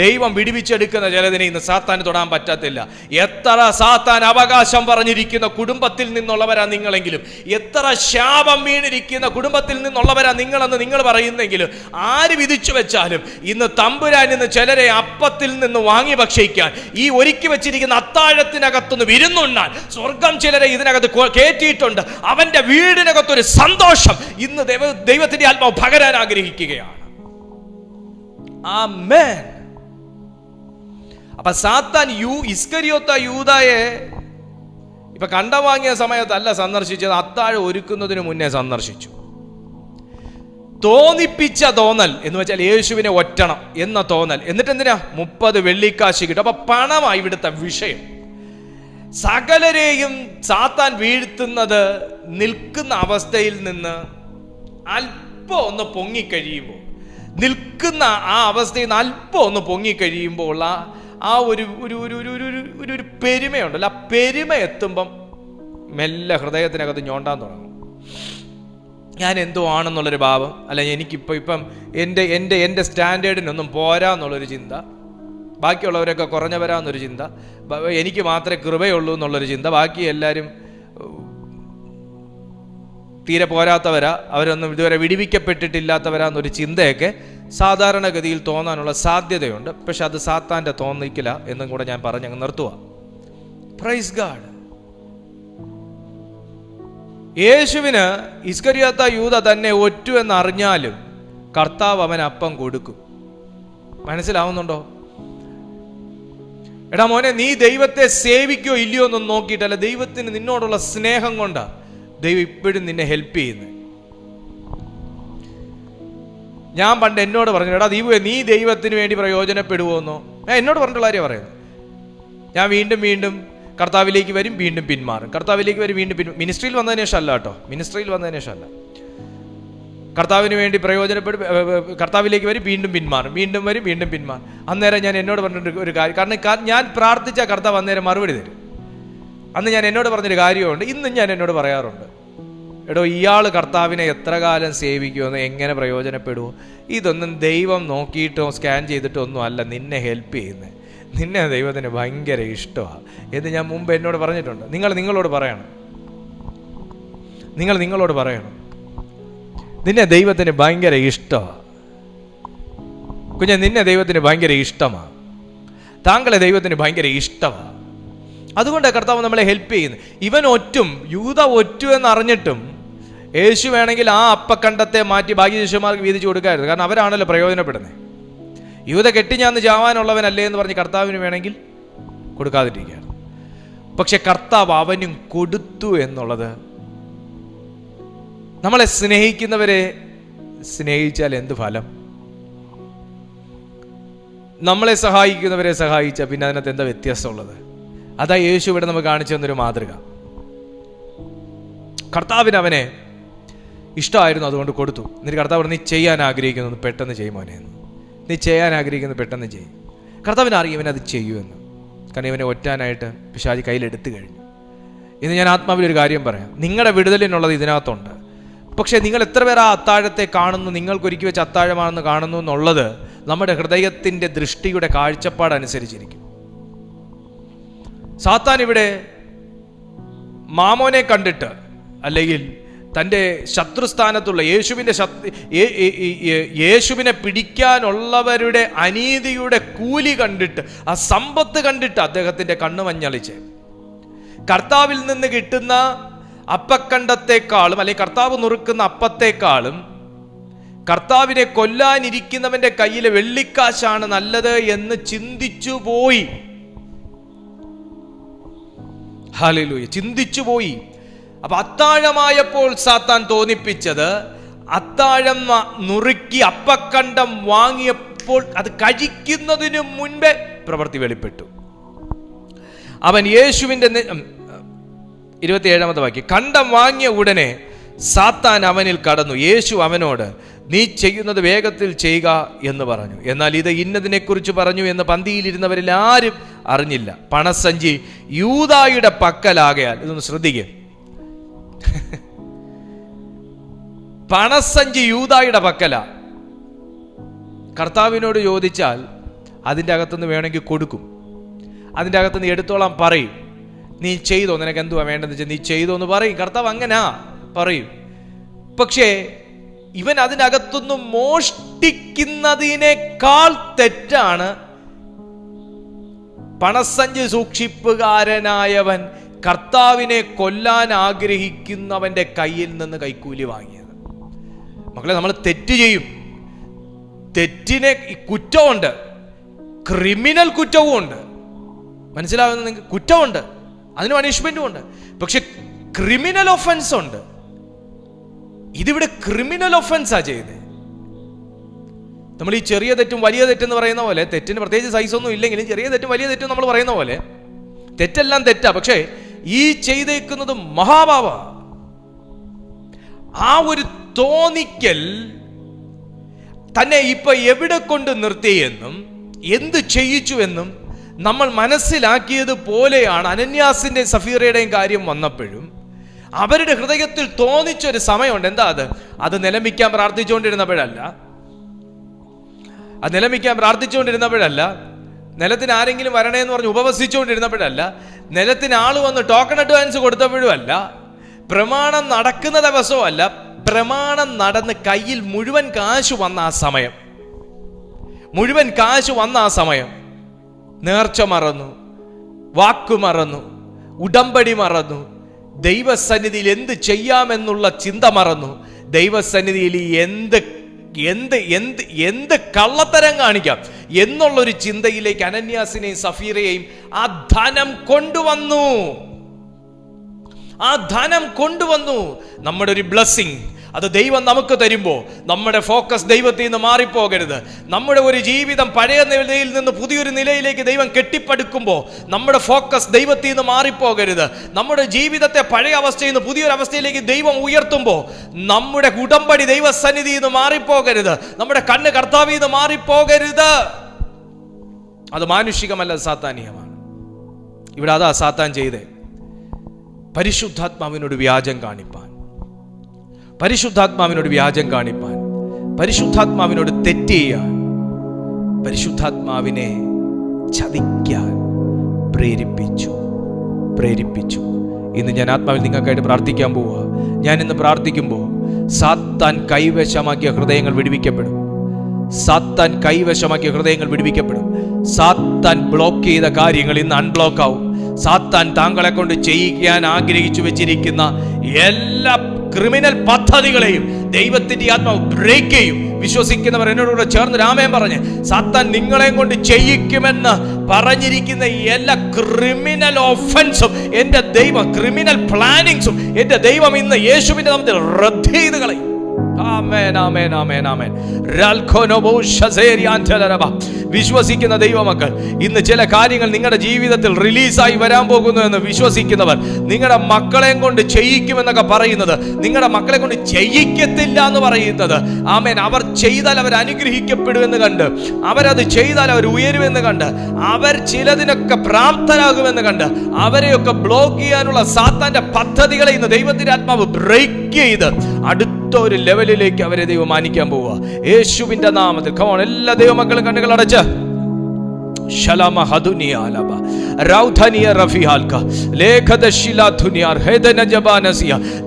ദൈവം വിടുവിച്ചെടുക്കുന്ന ചിലതിനെ ഇന്ന് സാത്താന് തൊടാൻ പറ്റത്തില്ല. എത്ര സാത്താൻ അവകാശം പറഞ്ഞിരിക്കുന്ന കുടുംബത്തിൽ നിന്നുള്ളവരാ നിങ്ങളെങ്കിലും, എത്ര ശാപം വീണിരിക്കുന്ന കുടുംബത്തിൽ നിന്നുള്ളവരാ നിങ്ങളെന്ന് നിങ്ങൾ പറയുന്നെങ്കിലും, ആര് വിധിച്ചു വെച്ചാലും ഇന്ന് തമ്പുരാൻ ഇന്ന് ചിലരെ അപ്പത്തിൽ നിന്ന് വാങ്ങി ഭക്ഷിക്കാൻ, ഈ ഒരുക്കി വെച്ചിരിക്കുന്ന അത്താഴത്തിനകത്തുനിന്ന് വിരുന്നുണ്ണാൻ സ്വർഗം ചിലരെ ഇതിനകത്ത് കയറ്റിയിട്ടുണ്ട്. അവന്റെ വീടിനകത്തൊരു സന്തോഷം ഇന്ന് ദൈവത്തിന്റെ ആത്മാവ് പകരാൻ ആഗ്രഹിക്കുകയാണ്. ആമേൻ. അപ്പൊ സാത്താൻ ഇസ്കരിയോത്ത യൂദായെ ഇപ്പൊ കണ്ടം വാങ്ങിയ സമയത്തല്ല സന്ദർശിച്ചത്, അത്താഴം ഒരുക്കുന്നതിന് മുന്നേ സന്ദർശിച്ചു. തോന്നിപ്പിച്ച തോന്നൽ എന്ന് വെച്ചാൽ യേശുവിനെ ഒറ്റണം എന്ന തോന്നൽ. എന്നിട്ട് എന്തിനാ 30 വെള്ളിക്കാശ് കിട്ടും. അപ്പൊ പണമായി ഇവിടുത്തെ വിഷയം. സകലരെയും സാത്താൻ വീഴ്ത്തുന്നത് നിൽക്കുന്ന അവസ്ഥയിൽ നിന്ന് അല്പം ഒന്ന് പൊങ്ങിക്കഴിയുമ്പോൾ, നിൽക്കുന്ന ആ അവസ്ഥയിൽ നിന്ന് അല്പം ഒന്ന് പൊങ്ങിക്കഴിയുമ്പോൾ ആ ഒരു പെരുമയുണ്ടല്ലോ, ആ പെരുമ എത്തുമ്പം മെല്ലെ ഹൃദയത്തിനകത്ത് ഞോണ്ടാൻ തുടങ്ങും. ഞാൻ എന്തോ ആണെന്നുള്ളൊരു ഭാവം, അല്ല ഇപ്പം എൻ്റെ സ്റ്റാൻഡേർഡിനൊന്നും പോരാന്നുള്ളൊരു ചിന്ത, ബാക്കിയുള്ളവരൊക്കെ കുറഞ്ഞവരാന്നൊരു ചിന്ത, എനിക്ക് മാത്രമേ കൃപയുള്ളൂ എന്നുള്ളൊരു ചിന്ത, ബാക്കി എല്ലാവരും തീരെ പോരാത്തവരാ, അവരൊന്നും ഇതുവരെ വിടുവിക്കപ്പെട്ടിട്ടില്ലാത്തവരാന്നൊരു ചിന്തയൊക്കെ സാധാരണഗതിയിൽ തോന്നാനുള്ള സാധ്യതയുണ്ട്. പക്ഷെ അത് സാത്താൻ്റെ തോന്നിക്കില്ല എന്നും കൂടെ ഞാൻ പറഞ്ഞങ്ങ് നിർത്തുക. Praise God. യേശുവിന് ഇസ്കരിയോത്ത യൂദ തന്നെ ഒറ്റു എന്നറിഞ്ഞാലും കർത്താവ് അവൻ അപ്പം കൊടുക്കും. മനസ്സിലാവുന്നുണ്ടോ? എടാ മോനെ, നീ ദൈവത്തെ സേവിക്കോ ഇല്ലയോ എന്നൊന്നും നോക്കിയിട്ടല്ല, ദൈവത്തിന് നിന്നോടുള്ള സ്നേഹം കൊണ്ടാ ദൈവം ഇപ്പോഴും നിന്നെ ഹെൽപ്പ് ചെയ്യുന്നത്. ഞാൻ പണ്ട് എന്നോട് പറഞ്ഞു, എടാ നീ ദൈവത്തിന് വേണ്ടി പ്രയോജനപ്പെടുവോന്നോ? എന്നോട് പറഞ്ഞിട്ടുള്ള കാര്യം പറയുന്നത്. ഞാൻ വീണ്ടും കർത്താവിലേക്ക് വരും, വീണ്ടും പിന്മാറും, കർത്താവിലേക്ക് വരും, വീണ്ടും മിനിസ്ട്രിയിൽ വന്നതിന് ശേഷം അല്ല കേട്ടോ, മിനിസ്ട്രിയിൽ വന്നതിന് ശേഷം അല്ല. കർത്താവിന് വേണ്ടി കർത്താവിലേക്ക് വരും, വീണ്ടും പിന്മാറും, വീണ്ടും വരും, വീണ്ടും പിന്മാറും. അന്നേരം ഞാൻ എന്നോട് പറഞ്ഞിട്ട് ഒരു കാര്യം, കാരണം ഞാൻ പ്രാർത്ഥിച്ച കർത്താവ് അന്നേരം മറുപടി തരും. അന്ന് ഞാൻ എന്നോട് പറഞ്ഞൊരു കാര്യമുണ്ട്, ഇന്നും ഞാൻ എന്നോട് പറയാറുണ്ട്, എടോ ഇയാൾ കർത്താവിനെ എത്ര കാലം സേവിക്കുമെന്ന്, എങ്ങനെ പ്രയോജനപ്പെടുമോ, ഇതൊന്നും ദൈവം നോക്കിയിട്ടോ സ്കാൻ ചെയ്തിട്ടോ ഒന്നും അല്ല നിന്നെ ഹെൽപ്പ് ചെയ്യുന്നത്. നിന്നെ ദൈവത്തിന് ഭയങ്കര ഇഷ്ടമാണ് എന്ന് ഞാൻ മുമ്പ് എന്നോട് പറഞ്ഞിട്ടുണ്ട്. നിങ്ങളോട് പറയണം, നിങ്ങളോട് പറയണം, നിന്നെ ദൈവത്തിന് ഭയങ്കര ഇഷ്ടമാണ് കുഞ്ഞെ, നിന്നെ ദൈവത്തിന് ഭയങ്കര ഇഷ്ടമാണ്, താങ്കളെ ദൈവത്തിന് ഭയങ്കര ഇഷ്ടമാണ്. അതുകൊണ്ടാണ് കർത്താവ് നമ്മളെ ഹെൽപ്പ് ചെയ്യുന്നത്. ഇവൻ യൂദ ഒറ്റു എന്നറിഞ്ഞിട്ടും യേശു വേണമെങ്കിൽ ആ അപ്പക്കണ്ടത്തെ മാറ്റി ബാക്കി ശിഷ്യന്മാർക്ക് വീതിച്ചു കൊടുക്കായിരുന്നു. കാരണം അവരാണല്ലോ പ്രയോജനപ്പെടുന്നത്. യൂദ കെട്ടിഞ്ഞാന്ന് ചാവാനുള്ളവനല്ലേ എന്ന് പറഞ്ഞ് കർത്താവിന് വേണമെങ്കിൽ കൊടുക്കാതിരിക്കുകയാണ്. പക്ഷെ കർത്താവ് അവനും കൊടുത്തു എന്നുള്ളത്, നമ്മളെ സ്നേഹിക്കുന്നവരെ സ്നേഹിച്ചാൽ എന്ത് ഫലം? നമ്മളെ സഹായിക്കുന്നവരെ സഹായിച്ചാൽ പിന്നെ അതിനകത്ത് എന്താ വ്യത്യാസമുള്ളത്? അതാ യേശു ഇവിടെ നമുക്ക് കാണിച്ചു തന്നൊരു മാതൃക. കർത്താവിന് അവനെ ഇഷ്ടമായിരുന്നു, അതുകൊണ്ട് കൊടുത്തു. എന്നിട്ട് കർത്താവ് നീ ചെയ്യാൻ ആഗ്രഹിക്കുന്നത് പെട്ടെന്ന് ചെയ്യുമോനെ, നീ ചെയ്യാൻ ആഗ്രഹിക്കുന്നത് പെട്ടെന്ന് ചെയ്യും. കർത്താവിന് അറിയും ഇവനത് ചെയ്യുമെന്ന്. കാരണം ഇവനെ ഒറ്റാനായിട്ട് പിശാചി കയ്യിലെടുത്തു കഴിഞ്ഞു. ഇന്ന് ഞാൻ ആത്മാവിലൊരു കാര്യം പറയാം, നിങ്ങളുടെ വിടുതലിനുള്ളത് ഇതിനകത്തുണ്ട്. പക്ഷേ നിങ്ങൾ എത്ര പേർ ആ അത്താഴത്തെ കാണുന്നു, നിങ്ങൾക്കൊരുക്കി വെച്ച അത്താഴമാണെന്ന് കാണുന്നു എന്നുള്ളത് നമ്മുടെ ഹൃദയത്തിൻ്റെ ദൃഷ്ടിയുടെ കാഴ്ചപ്പാടനുസരിച്ചിരിക്കും. സാത്താൻ ഇവിടെ മാമോനെ കണ്ടിട്ട്, അല്ലെങ്കിൽ തൻ്റെ ശത്രുസ്ഥാനത്തുള്ള യേശുവിനെ പിടിക്കാനുള്ളവരുടെ അനീതിയുടെ കൂലി കണ്ടിട്ട്, ആ സമ്പത്ത് കണ്ടിട്ട് അദ്ദേഹത്തിൻ്റെ കണ്ണ് മഞ്ഞളിച്ച്, കർത്താവിൽ നിന്ന് കിട്ടുന്ന അപ്പക്കണ്ടത്തെക്കാളും അല്ലെങ്കിൽ കർത്താവ് നുറുക്കുന്ന അപ്പത്തെക്കാളും കർത്താവിനെ കൊല്ലാനിരിക്കുന്നവന്റെ കയ്യിലെ വെള്ളിക്കാശാണ് നല്ലത് എന്ന് ചിന്തിച്ചു പോയി. ഹല്ലേലൂയ, ചിന്തിച്ചു പോയി. അപ്പൊ അത്താഴമായപ്പോൾ സാത്താൻ തോന്നിപ്പിച്ചത്, അത്താഴം നുറുക്കി അപ്പക്കണ്ടം വാങ്ങിയപ്പോൾ അത് കഴിക്കുന്നതിനു മുൻപേ പ്രവൃത്തി വെളിപ്പെട്ടു. അവൻ യേശുവിന്റെ 27-ാമത്തെ വാക്യം, കണ്ടം വാങ്ങിയ ഉടനെ സാത്താൻ അവനിൽ കടന്നു. യേശു അവനോട്, നീ ചെയ്യുന്നത് വേഗത്തിൽ ചെയ്യുക എന്ന് പറഞ്ഞു. എന്നാൽ ഇത് ഇന്നതിനെക്കുറിച്ച് പറഞ്ഞു എന്ന് പന്തിയിലിരുന്നവരിൽ ആരും അറിഞ്ഞില്ല. പണസഞ്ചി യൂദായുടെ പക്കലാകയാൽ, ഇതൊന്ന് ശ്രദ്ധിക്കുക, പണസഞ്ചി യൂദായുടെ പക്കല. കർത്താവിനോട് ചോദിച്ചാൽ അതിൻ്റെ അകത്തുനിന്ന് വേണമെങ്കിൽ കൊടുക്കും, അതിൻ്റെ അകത്തുനിന്ന് എടുത്തോളാം പറയും. നീ ചെയ്തോ, നിനക്ക് എന്തുവാ വേണ്ടതെന്ന് വെച്ചാൽ നീ ചെയ്തോ എന്ന് പറയും. കർത്താവ് അങ്ങനാ പറയും. പക്ഷേ ഇവൻ അതിനകത്തുനിന്ന് മോഷ്ടിക്കുന്നതിനേക്കാൾ തെറ്റാണ് പണസഞ്ചി സൂക്ഷിപ്പുകാരനായവൻ കർത്താവിനെ കൊല്ലാൻ ആഗ്രഹിക്കുന്നവന്റെ കയ്യിൽ നിന്ന് കൈക്കൂലി വാങ്ങിയത്. മക്കളെ, നമ്മൾ തെറ്റ് ചെയ്യും, തെറ്റിനെ കുറ്റമുണ്ട്, ക്രിമിനൽ കുറ്റവും ഉണ്ട്. മനസ്സിലാവുന്ന നിങ്ങൾക്ക്? കുറ്റമുണ്ട്, അതിന് പണിഷ്മെന്റും ഉണ്ട്. പക്ഷെ ക്രിമിനൽ ഒഫൻസ് ഉണ്ട്. ഇതിവിടെ ക്രിമിനൽ ഒഫൻസാ ചെയ്തത്. നമ്മൾ ഈ ചെറിയ തെറ്റും വലിയ തെറ്റെന്ന് പറയുന്ന പോലെ, തെറ്റിന് പ്രത്യേകിച്ച് സൈസൊന്നും ഇല്ലെങ്കിലും ചെറിയ തെറ്റും വലിയ തെറ്റും നമ്മൾ പറയുന്ന പോലെ തെറ്റെല്ലാം തെറ്റാ. പക്ഷേ ഈ ചെയ്തേക്കുന്നത് മഹാപാപ. ആ ഒരു തോന്നിക്കൽ തന്നെ ഇപ്പൊ എവിടെ കൊണ്ട് നിർത്തിയെന്നും എന്ത് ചെയ്യിച്ചു എന്നും നമ്മൾ മനസ്സിലാക്കിയത് പോലെയാണ് അനന്യാസിന്റെ സഫീറയുടെയും കാര്യം വന്നപ്പോഴും അവരുടെ ഹൃദയത്തിൽ തോന്നിച്ചൊരു സമയമുണ്ട്. എന്താ അത്? അത് നിലമിക്കാൻ പ്രാർത്ഥിച്ചുകൊണ്ടിരുന്നപ്പോഴല്ല, അത് നിലമിക്കാൻ പ്രാർത്ഥിച്ചുകൊണ്ടിരുന്നപ്പോഴല്ല, നിലത്തിന് ആരെങ്കിലും വരണേന്ന് പറഞ്ഞ് ഉപവസിച്ചുകൊണ്ടിരുന്നപ്പോഴല്ല, നിലത്തിന് ആള് വന്ന് ടോക്കൺ അഡ്വാൻസ് കൊടുത്തപ്പോഴും അല്ല, പ്രമാണം നടക്കുന്ന ദിവസവും അല്ല, പ്രമാണം നടന്ന് കയ്യിൽ മുഴുവൻ കാശ് വന്ന ആ സമയം, മുഴുവൻ കാശ് വന്ന ആ സമയം നേർച്ച മറന്നു, വാക്കു മറന്നു, ഉടമ്പടി മറന്നു, ദൈവസന്നിധിയിൽ എന്ത് ചെയ്യാമെന്നുള്ള ചിന്ത മറന്നു, ദൈവസന്നിധിയിൽ എന്ത് എന്ത് എന്ത് എന്ത് കള്ളത്തരം കാണിക്കാം എന്നുള്ളൊരു ചിന്തയിലേക്ക് അനന്യാസിനെയും സഫീറയെയും ആ ധനം കൊണ്ടുവന്നു. ആ ധനം കൊണ്ടുവന്നു. നമ്മുടെ ഒരു ബ്ലെസ്സിങ് അത് ദൈവം നമുക്ക് തരുമ്പോൾ നമ്മുടെ ഫോക്കസ് ദൈവത്തിൽ നിന്ന് മാറിപ്പോകരുത്. നമ്മുടെ ഒരു ജീവിതം പഴയ നിലയിൽ നിന്ന് പുതിയൊരു നിലയിലേക്ക് ദൈവം കെട്ടിപ്പടുക്കുമ്പോൾ നമ്മുടെ ഫോക്കസ് ദൈവത്തിൽ നിന്ന് മാറിപ്പോകരുത്. നമ്മുടെ ജീവിതത്തെ പഴയ അവസ്ഥയിൽ നിന്ന് പുതിയൊരു അവസ്ഥയിലേക്ക് ദൈവം ഉയർത്തുമ്പോൾ നമ്മുടെ ഉടമ്പടി ദൈവസന്നിധിയിൽ നിന്ന് മാറിപ്പോകരുത്. നമ്മുടെ കണ്ണ് കർത്താവിൽ നിന്ന് മാറിപ്പോകരുത്. അത് മാനുഷികമല്ല, സാത്താനീയമാണ്. ഇവിടെ അതാ സാത്താൻ ചെയ്തേ. പരിശുദ്ധാത്മാവിനോട് വ്യാജം കാണിപ്പാൻ, പരിശുദ്ധാത്മാവിനോട് വ്യാജം കാണിപ്പാൻ, പരിശുദ്ധാത്മാവിനോട് തെറ്റ് ചെയ്യാൻ, പരിശുദ്ധാത്മാവിനെ ചതിക്കാൻ പ്രേരിപ്പിച്ചു. ഇന്ന് ഞാൻ ആത്മാവിൽ നിങ്ങൾക്കായിട്ട് പ്രാർത്ഥിക്കാൻ പോവുക. ഞാൻ ഇന്ന് പ്രാർത്ഥിക്കുമ്പോൾ സാത്താൻ കൈവശമാക്കിയ ഹൃദയങ്ങൾ വിടുവിക്കപ്പെടും. സാത്താൻ കൈവശമാക്കിയ ഹൃദയങ്ങൾ വിടുവിക്കപ്പെടും. സാത്താൻ ബ്ലോക്ക് ചെയ്ത കാര്യങ്ങൾ ഇന്ന് അൺബ്ലോക്ക് ആവും. സാത്താൻ താങ്കളെ കൊണ്ട് ചെയ്യിക്കാൻ ആഗ്രഹിച്ചു വെച്ചിരിക്കുന്ന എല്ലാ ക്രിമിനൽ പദ്ധതികളെയും ദൈവത്തിന്റെ ആത്മാവ് ബ്രേക്ക് ചെയ്യും. വിശ്വസിക്കുന്നവർ എന്നോടുകൂടെ ചേർന്ന് രാമേൻ പറഞ്ഞ്, സാത്താൻ നിങ്ങളെയും കൊണ്ട് ചെയ്യിക്കുമെന്ന് പറഞ്ഞിരിക്കുന്ന എല്ലാ ക്രിമിനൽ ഒഫൻസും എന്റെ ദൈവം, ക്രിമിനൽ പ്ലാനിങ്സും എന്റെ ദൈവം ഇന്ന് യേശുവിന്റെ നാമത്തിൽ റദ്ദ് ചെയ്ത് കളയും. ആമേൻ, ആമേൻ, ആമേൻ, ആമേൻ. വിശ്വസിക്കുന്ന ദൈവമക്കൾ, ഇന്ന് ചില കാര്യങ്ങൾ നിങ്ങളുടെ ജീവിതത്തിൽ റിലീസായി വരാൻ പോകുന്നു എന്ന് വിശ്വസിക്കുന്നവർ, നിങ്ങളുടെ മക്കളെയും കൊണ്ട് ചെയ്യിക്കുമെന്നൊക്കെ പറയുന്നത് നിങ്ങളുടെ മക്കളെ കൊണ്ട് ചെയ്യിക്കത്തില്ല എന്ന് പറയുന്നത്, ആമേൻ, അവർ ചെയ്താൽ അവർ അനുഗ്രഹിക്കപ്പെടുമെന്ന് കണ്ട്, അവരത് ചെയ്താൽ അവർ ഉയരുമെന്ന് കണ്ട്, അവർ ചിലതിനൊക്കെ പ്രാപ്തരാകുമെന്ന് കണ്ട്, അവരെയൊക്കെ ബ്ലോക്ക് ചെയ്യാനുള്ള സാത്താന്റെ പദ്ധതികളെ ഇന്ന് ദൈവത്തിന്റെ ആത്മാവ് ബ്രേക്ക് ചെയ്ത് അടുത്ത ഒരു ലെവലിലേക്ക് അവരെ ദൈവം മാനിക്കാൻ പോവുക യേശുവിന്റെ നാമത്തിൽ. കമോൺ, എല്ലാ ദൈവമക്കളും കണ്ണുകൾ അടച്ച്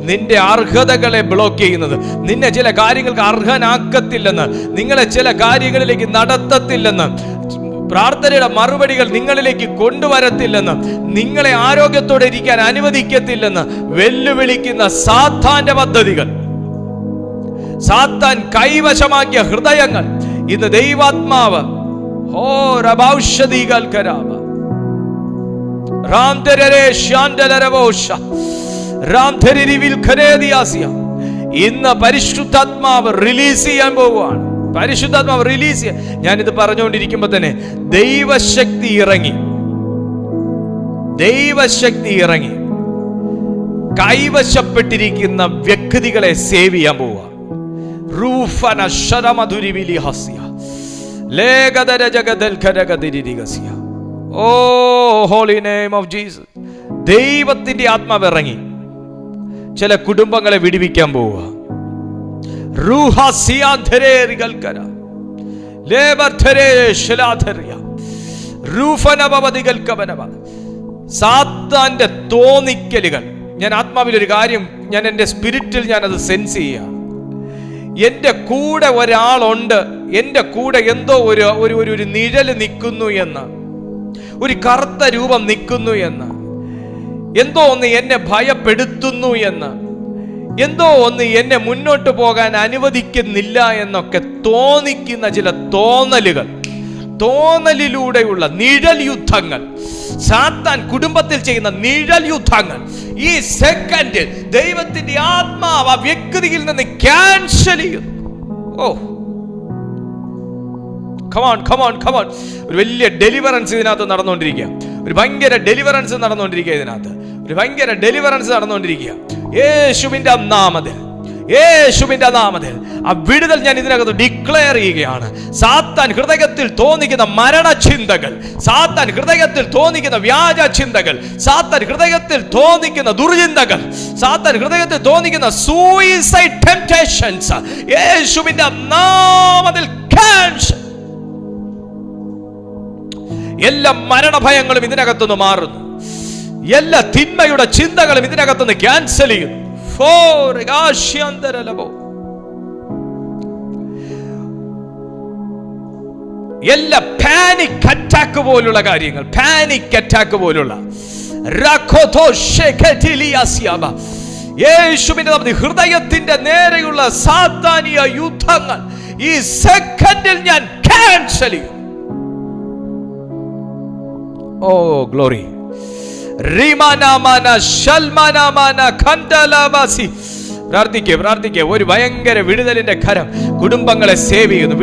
നിന്റെ അർഹതകളെ ബ്ലോക്ക് ചെയ്യുന്നത്, നിന്നെ ചില കാര്യങ്ങൾക്ക് അർഹനാക്കത്തില്ലെന്ന്, നിങ്ങളെ ചില കാര്യങ്ങളിലേക്ക് നടത്തത്തില്ലെന്ന്, പ്രാർത്ഥനയുടെ മറുപടികൾ നിങ്ങളിലേക്ക് കൊണ്ടുവരത്തില്ലെന്ന്, നിങ്ങളെ ആരോഗ്യത്തോടെ ഇരിക്കാൻ അനുവദിക്കത്തില്ലെന്ന് വെല്ലുവിളിക്കുന്ന സാത്താന്റെ പദ്ധതികൾ, സാത്താൻ കൈവശമാക്കിയ ഹൃദയങ്ങൾ ഇന്ന് ദൈവാത്മാവ് ഇന്ന് പരിശുദ്ധാത്മാവ് റിലീസ് ചെയ്യാൻ പോവുകയാണ്. പരിശുദ്ധാത്മാവ് റിലീസ് ചെയ്യാൻ. ഞാനിത് പറഞ്ഞുകൊണ്ടിരിക്കുമ്പോ തന്നെ ദൈവശക്തി ഇറങ്ങി കൈവശപ്പെട്ടിരിക്കുന്ന വ്യക്തികളെ സേവ് ചെയ്യാൻ പോവുക. ഓ ഹോളി നെയിം ഓഫ് ജീസസ്. ദൈവത്തിന്റെ ആത്മാവ് ഇറങ്ങി ചില കുടുംബങ്ങളെ വിടുവിക്കാൻ പോവുക. സാത്താന്റെ തോന്നിക്കലുകൾ, ഞാൻ ആത്മാവിലൊരു കാര്യം, ഞാൻ എൻ്റെ സ്പിരിറ്റിൽ ഞാനത് സെൻസ് ചെയ്യാം. എൻ്റെ കൂടെ ഒരാളുണ്ട്, എൻ്റെ കൂടെ എന്തോ ഒരു നിഴല് നിൽക്കുന്നു എന്ന്, ഒരു കറുത്ത രൂപം നിൽക്കുന്നു എന്ന്, എന്തോ ഒന്ന് എന്നെ ഭയപ്പെടുത്തുന്നു എന്ന്, എന്തോ ഒന്ന് എന്നെ മുന്നോട്ട് പോകാൻ അനുവദിക്കുന്നില്ല എന്നൊക്കെ തോന്നിക്കുന്ന ചില തോന്നലിലൂടെയുള്ള നിഴൽ യുദ്ധങ്ങൾ, സാത്താൻ കുടുംബത്തിൽ ചെയ്യുന്ന നിഴൽ യുദ്ധങ്ങൾ, ഈ സെക്കൻഡിൽ ദൈവത്തിന്റെ ആത്മാവ് ആ വ്യക്തിയിൽ നിന്ന് ക്യാൻസൽ ചെയ്യുന്നു. ഓ കമോൺ. ഒരു വലിയ ഡെലിവറൻസ് ഇതിനകത്ത് നടന്നുകൊണ്ടിരിക്കുക. ഒരു ഭയങ്കര ഡെലിവറൻസ് നടന്നുകൊണ്ടിരിക്കുക. യേശുവിന്റെ നാമത്തിൽ ആ വിടുതൽ ഞാൻ ഇതിനകത്ത് ഡിക്ലെയർ ചെയ്യുകയാണ്. സാത്താൻ ഹൃദയത്തിൽ തോന്നിക്കുന്ന മരണചിന്തകൾ, സാത്താൻ ഹൃദയത്തിൽ തോന്നിക്കുന്ന വ്യാജ ചിന്തകൾ, സാത്താൻ ഹൃദയത്തിൽ തോന്നിക്കുന്ന ദുർചിന്തകൾ, സാത്താൻ ഹൃദയത്തിൽ തോന്നിക്കുന്ന സൂയിസൈഡ് ടെംപ്റ്റേഷൻസ് യേശുവിന്റെ നാമത്തിൽ ക്യാൻസൽ. എല്ലാ മരണഭയങ്ങളും ഇതിനകത്തുനിന്ന് മാറുന്നു. എല്ലാ തിന്മയുടെ ചിന്തകളും ഇതിനകത്തുനിന്ന് ക്യാൻസൽ ചെയ്യുന്നു. എല്ലാ പാനിക് അറ്റാക്ക് പോലുള്ള കാര്യങ്ങൾ, യേശുവിന്റെ നാമത്തിൽ ഹൃദയത്തിന്റെ നേരെയുള്ള സാത്താനിക യുദ്ധങ്ങൾ ഈ സെക്കൻഡിൽ ഞാൻ ക്യാൻസൽ ചെയ്യും. Oh glory. പ്രാർത്ഥിക്കുക. ഒരു ഭയങ്കര വിടുതലിന്റെ കരം കുടുംബങ്ങളെ സേവ് ചെയ്യുന്നു.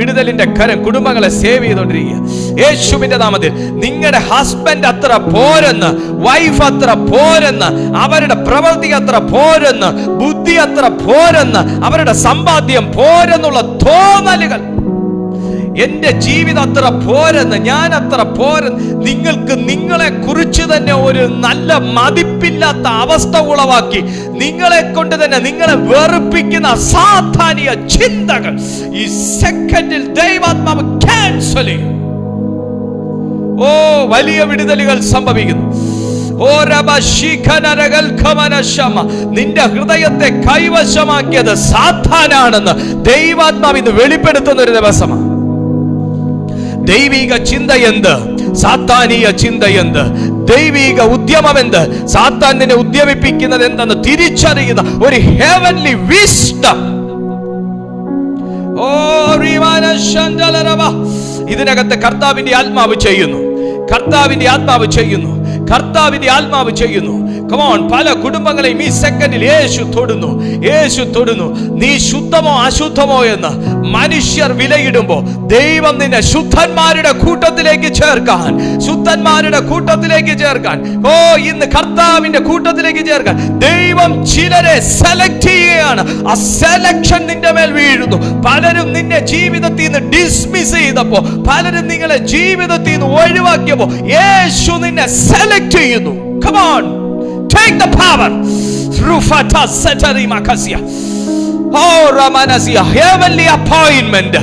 കുടുംബങ്ങളെ സേവ് ചെയ്തുകൊണ്ടിരിക്കുക യേശുവിന്റെ നാമത്തിൽ. നിങ്ങളുടെ ഹസ്ബൻഡ് അത്ര പോരെന്ന്, വൈഫ് അത്ര പോരെന്ന്, അവരുടെ പ്രവൃത്തി അത്ര പോരെന്ന്, ബുദ്ധി അത്ര പോരെന്ന്, അവരുടെ സമ്പാദ്യം പോരെന്നുള്ള തോന്നലുകൾ, എന്റെ ജീവിതം അത്ര പോരെന്ന്, ഞാൻ അത്ര പോരെന്ന്, നിങ്ങൾക്ക് നിങ്ങളെ കുറിച്ച് തന്നെ ഒരു നല്ല മതിപ്പില്ലാത്ത അവസ്ഥ ഉളവാക്കി നിങ്ങളെ കൊണ്ട് തന്നെ നിങ്ങളെ വെറുപ്പിക്കുന്ന സാത്താനിക ചിന്തകൾ ഈ സെക്കൻഡിൽ ദൈവാത്മാവ് ക്യാൻസൽ ചെയ്യും. ഓ വലിയ വിടുതലുകൾ സംഭവിക്കുന്നു. നിന്റെ ഹൃദയത്തെ കൈവശമാക്കിയത് സാത്താനാണെന്ന് ദൈവാത്മാവ് ഇന്ന് വെളിപ്പെടുത്തുന്ന ഒരു ദിവസമാണ്. ദൈവിക ചിന്ത എന്ത്, സാത്താനീയ ചിന്ത എന്ത്, ദൈവിക ഉദ്യമം എന്ത്, സാത്താൻ നിന്നെ ഉദ്യമിപ്പിക്കുന്നത് എന്തെന്ന് തിരിച്ചറിയുന്ന ഒരു ഹെവൻലി വിസ്ഡം ഇതിനകത്ത് കർത്താവിന്റെ ആത്മാവ് ചെയ്യുന്നു. Come on, പല കുടുംബങ്ങളെയും ഈ സെക്കൻഡിൽ യേശു തൊടുന്നു. നീ ശുദ്ധമോ അശുദ്ധമോ എന്ന് മനുഷ്യർ വിലയിടുമ്പോൾ ദൈവം നിന്നെ ശുദ്ധന്മാരുടെ കൂട്ടത്തിലേക്ക് ചേർക്കാൻ ഓ ഇന്ന് കർത്താവിന്റെ കൂട്ടത്തിലേക്ക് ചേർക്കാൻ ദൈവം ചിലരെ സെലക്ട് ചെയ്യുകയാണ്. ആ സെലക്ഷൻ നിന്റെ മേൽ വീഴുന്നു. പലരും നിന്നെ ജീവിതത്തിൽ നിന്ന് ഡിസ്മിസ് ചെയ്തപ്പോ, പലരും നിങ്ങളെ ജീവിതത്തിൽ നിന്ന് ഒഴിവാക്കിയപ്പോ യേശു നിന്നെ സെലക്ട് ചെയ്യുന്നു. Come on, take the power. Rufata setari makasia. Oh Ramanasiya, heavenly appointment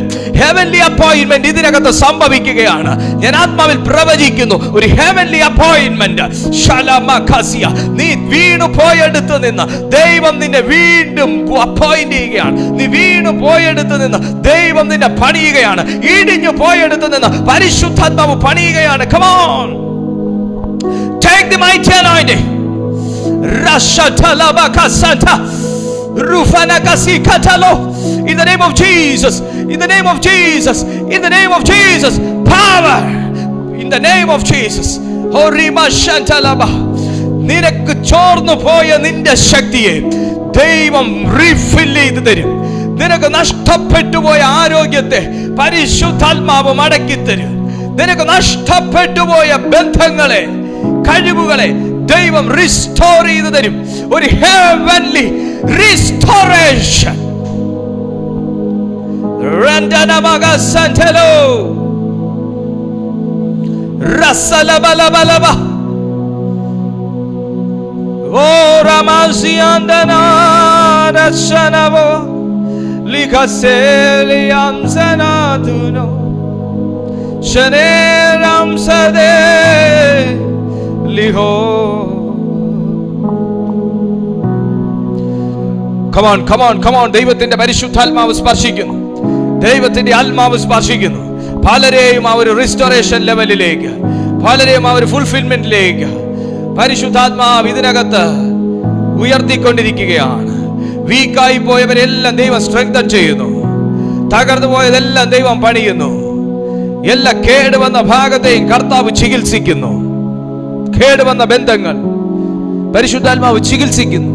ഇതിനകത്ത് സംഭവിക്കുകയാണ്. ഞാൻ ആത്മാവിൽ പ്രവചിക്കുന്നു ഒരു heavenly appointment. ശലമകസിയ, നീ വീണു പോയെടുത്ത് നിന്ന് ദൈവം നിന്നെ വീണ്ടും അപ്പോയിന്റ് ചെയ്യുകയാണ്. നീ വീണു പോയെടുത്ത് നിന്ന് ദൈവം നിന്നെ പണിയുകയാണ്. ഇടിഞ്ഞു പോയെടുത്ത് നിന്ന് പരിശുദ്ധാത്മാവ് പണിയുകയാണ്. Come on, take the mighty anointing. Rashatalabakasanta Rufanakasi Katalo. In the name of Jesus, in the name of Jesus, in the name of Jesus, power in the name of Jesus. Horima Shantalaba. നിനക്ക് ചോർന്നു പോയ നിന്റെ ശക്തിയെ ദൈവം refill ചെയ്ത് തരും. നിനക്ക് നഷ്ടപ്പെട്ടു പോയ ആരോഗ്യത്തെ പരിശുദ്ധാത്മാവ് മടക്കി തരും. നിനക്ക് നഷ്ടപ്പെട്ടു പോയ ബന്ധങ്ങളെ, കഴിവുകളെ ദൈവം റിസ്റ്റോർ ചെയ്ത് തരും. ഒരു ഹെവൻലി റിസ്റ്റോറേഷൻ. ഓ റമാസിയാന്തനാ രശനവോ ലിഖസേലിയാം സനാതുനോ ശനേരം സദേ ലിഹോ. Come on, come on, come on. ദൈവത്തിന്റെ പരിശുദ്ധാത്മാവ് സ്പർശിക്കുന്നു. ദൈവത്തിന്റെ ആത്മാവ് സ്പർശിക്കുന്നു. പലരെയും ആ ഒരു റിസ്റ്റോറേഷൻ ലെവലിലേക്ക്, പലരെയും ആ ഒരു ഫുൾഫിൽമെന്റിലേക്ക് പരിശുദ്ധാത്മാവ് ഇതിനകത്ത് ഉയർത്തിക്കൊണ്ടിരിക്കുകയാണ്. വീക്കായി പോയവരെല്ലാം ദൈവം സ്ട്രെങ്തൻ ചെയ്യുന്നു. തകർന്നു പോയതെല്ലാം ദൈവം പണിയുന്നു. എല്ലാ കേടുവന്ന ഭാഗത്തെയും കർത്താവ് ചികിത്സിക്കുന്നു. കേടുവന്ന ബന്ധങ്ങൾ പരിശുദ്ധാത്മാവ് ചികിത്സിക്കുന്നു.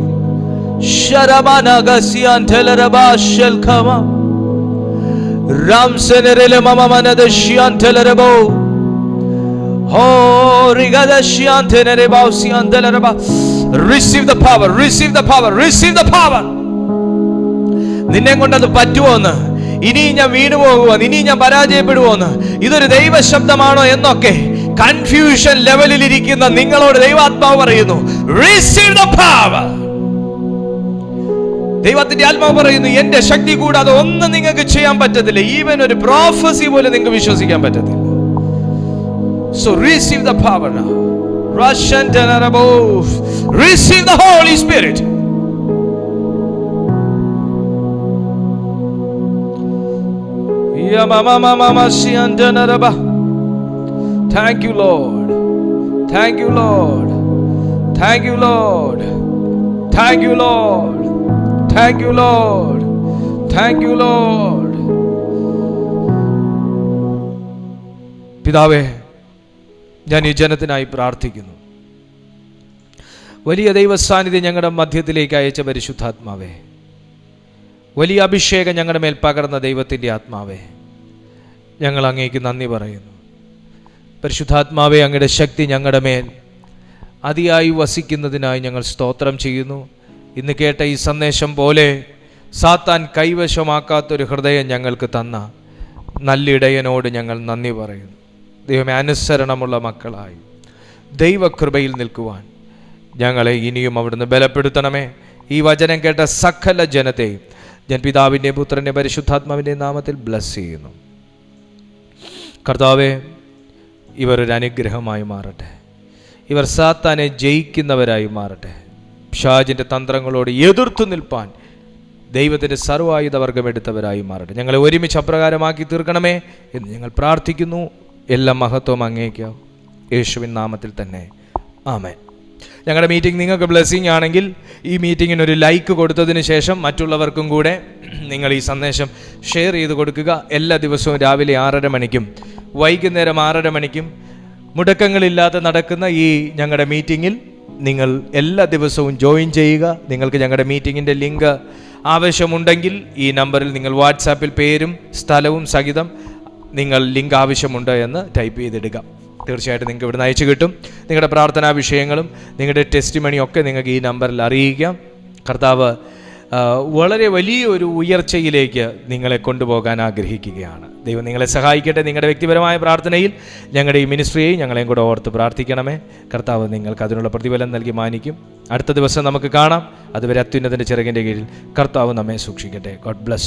Receive the power, receive the power, receive the power. നിന്നെ കൊണ്ടത് പറ്റുമോന്ന്, ഇനി ഞാൻ വീണു പോകുമെന്ന്, ഇനി ഞാൻ പരാജയപ്പെടുമോന്ന്, ഇതൊരു ദൈവ ശബ്ദമാണോ എന്നൊക്കെ കൺഫ്യൂഷൻ ലെവലിൽ ഇരിക്കുന്ന നിങ്ങളോട് ദൈവാത്മാവ് പറയുന്നു, receive the power. ദൈവത്തിന്റെ ആത്മാവ് പറയുന്നു, എന്റെ ശക്തി കൂടാതെ ഒന്നും നിങ്ങൾക്ക് ചെയ്യാൻ പറ്റത്തില്ല. ഈവൻ ഒരു പ്രോഫസി പോലും നിങ്ങൾക്ക് വിശ്വസിക്കാൻ പറ്റത്തില്ല. So receive the power now. Russian tenarabov. Receive the Holy Spirit. Ya mama mama sian tenaraba. Thank you Lord. Thank you Lord. Thank you Lord. Thank you Lord. Thank you Lord. Thank you Lord. പിതാവേ, ഞാൻ ഈ ജനത്തിനായി പ്രാർത്ഥിക്കുന്നു. വലിയ ദൈവ സാന്നിധ്യം ഞങ്ങളുടെ മധ്യത്തിലേക്ക് അയച്ച പരിശുദ്ധാത്മാവേ, വലിയ അഭിഷേകം ഞങ്ങളുടെ മേൽ പകർന്ന ദൈവത്തിൻ്റെ ആത്മാവേ, ഞങ്ങൾ അങ്ങേക്ക് നന്ദി പറയുന്നു. പരിശുദ്ധാത്മാവേ, അങ്ങയുടെ ശക്തി ഞങ്ങളുടെ മേൽ അതിയായി വസിക്കുന്നതിനായി ഞങ്ങൾ സ്തോത്രം ചെയ്യുന്നു. ഇന്ന് കേട്ട ഈ സന്ദേശം പോലെ സാത്താൻ കൈവശമാക്കാത്തൊരു ഹൃദയം ഞങ്ങൾക്ക് തന്ന നല്ലിടയനോട് ഞങ്ങൾ നന്ദി പറയുന്നു. ദൈവമേ, അനുസരണമുള്ള മക്കളായി ദൈവകൃപയിൽ നിൽക്കുവാൻ ഞങ്ങളെ ഇനിയും അവിടുന്ന് ബലപ്പെടുത്തണമേ. ഈ വചനം കേട്ട സകല ജനത്തെയും ഞാൻ പിതാവിൻ്റെ പുത്രൻ്റെ പരിശുദ്ധാത്മാവിൻ്റെ നാമത്തിൽ ബ്ലസ് ചെയ്യുന്നു. കർത്താവേ, ഇവർ ഒരു അനുഗ്രഹമായി മാറട്ടെ. ഇവർ സാത്താനെ ജയിക്കുന്നവരായി മാറട്ടെ. പിശാചിൻ്റെ തന്ത്രങ്ങളോട് എതിർത്തു നിൽപ്പാൻ ദൈവത്തിൻ്റെ സർവായുധവർഗം എടുത്തവരായി മാറട്ടെ. ഞങ്ങളെ ഒരുമിച്ച് അപ്രകാരമാക്കി തീർക്കണമേ എന്ന് ഞങ്ങൾ പ്രാർത്ഥിക്കുന്നു. എല്ലാ മഹത്വം അങ്ങേക്കാം, യേശുവിൻ നാമത്തിൽ തന്നെ. ആമേൻ. ഞങ്ങളുടെ മീറ്റിംഗ് നിങ്ങൾക്ക് ബ്ലെസ്സിങ് ആണെങ്കിൽ ഈ മീറ്റിങ്ങിനൊരു ലൈക്ക് കൊടുത്തതിന് ശേഷം മറ്റുള്ളവർക്കും കൂടെ നിങ്ങൾ ഈ സന്ദേശം ഷെയർ ചെയ്ത് കൊടുക്കുക. എല്ലാ ദിവസവും രാവിലെ 6:30 മണിക്കും വൈകുന്നേരം 6:30 മണിക്കും മുടക്കങ്ങളില്ലാതെ നടക്കുന്ന ഈ ഞങ്ങളുടെ മീറ്റിങ്ങിൽ നിങ്ങൾ എല്ലാ ദിവസവും ജോയിൻ ചെയ്യുക. നിങ്ങൾക്ക് ഞങ്ങളുടെ മീറ്റിങ്ങിൻ്റെ ലിങ്ക് ആവശ്യമുണ്ടെങ്കിൽ ഈ നമ്പറിൽ നിങ്ങൾ വാട്സാപ്പിൽ പേരും സ്ഥലവും സഹിതം നിങ്ങൾ ലിങ്ക് ആവശ്യമുണ്ട് എന്ന് ടൈപ്പ് ചെയ്തിടുക. തീർച്ചയായിട്ടും നിങ്ങൾക്ക് ഇവിടുന്ന് അയച്ചു കിട്ടും. നിങ്ങളുടെ പ്രാർത്ഥനാ വിഷയങ്ങളും നിങ്ങളുടെ ടെസ്റ്റിമണിയും ഒക്കെ നിങ്ങൾക്ക് ഈ നമ്പറിൽ അറിയിക്കാം. കർത്താവ് വളരെ വലിയൊരു ഉയർച്ചയിലേക്ക് നിങ്ങളെ കൊണ്ടുപോകാൻ ആഗ്രഹിക്കുകയാണ്. ദൈവം നിങ്ങളെ സഹായിക്കട്ടെ. നിങ്ങളുടെ വ്യക്തിപരമായ പ്രാർത്ഥനയിൽ ഞങ്ങളുടെ ഈ മിനിസ്ട്രിയെയും ഞങ്ങളെയും കൂടെ ഓർത്ത് പ്രാർത്ഥിക്കണമേ. കർത്താവ് നിങ്ങൾക്ക് അതിനുള്ള പ്രതിഫലം നൽകി മാനിക്കും. അടുത്ത ദിവസം നമുക്ക് കാണാം. അതുവരെ അത്യുന്നതൻ്റെ ചിറകിൻ്റെ കീഴിൽ കർത്താവ് നമ്മെ സൂക്ഷിക്കട്ടെ. God bless.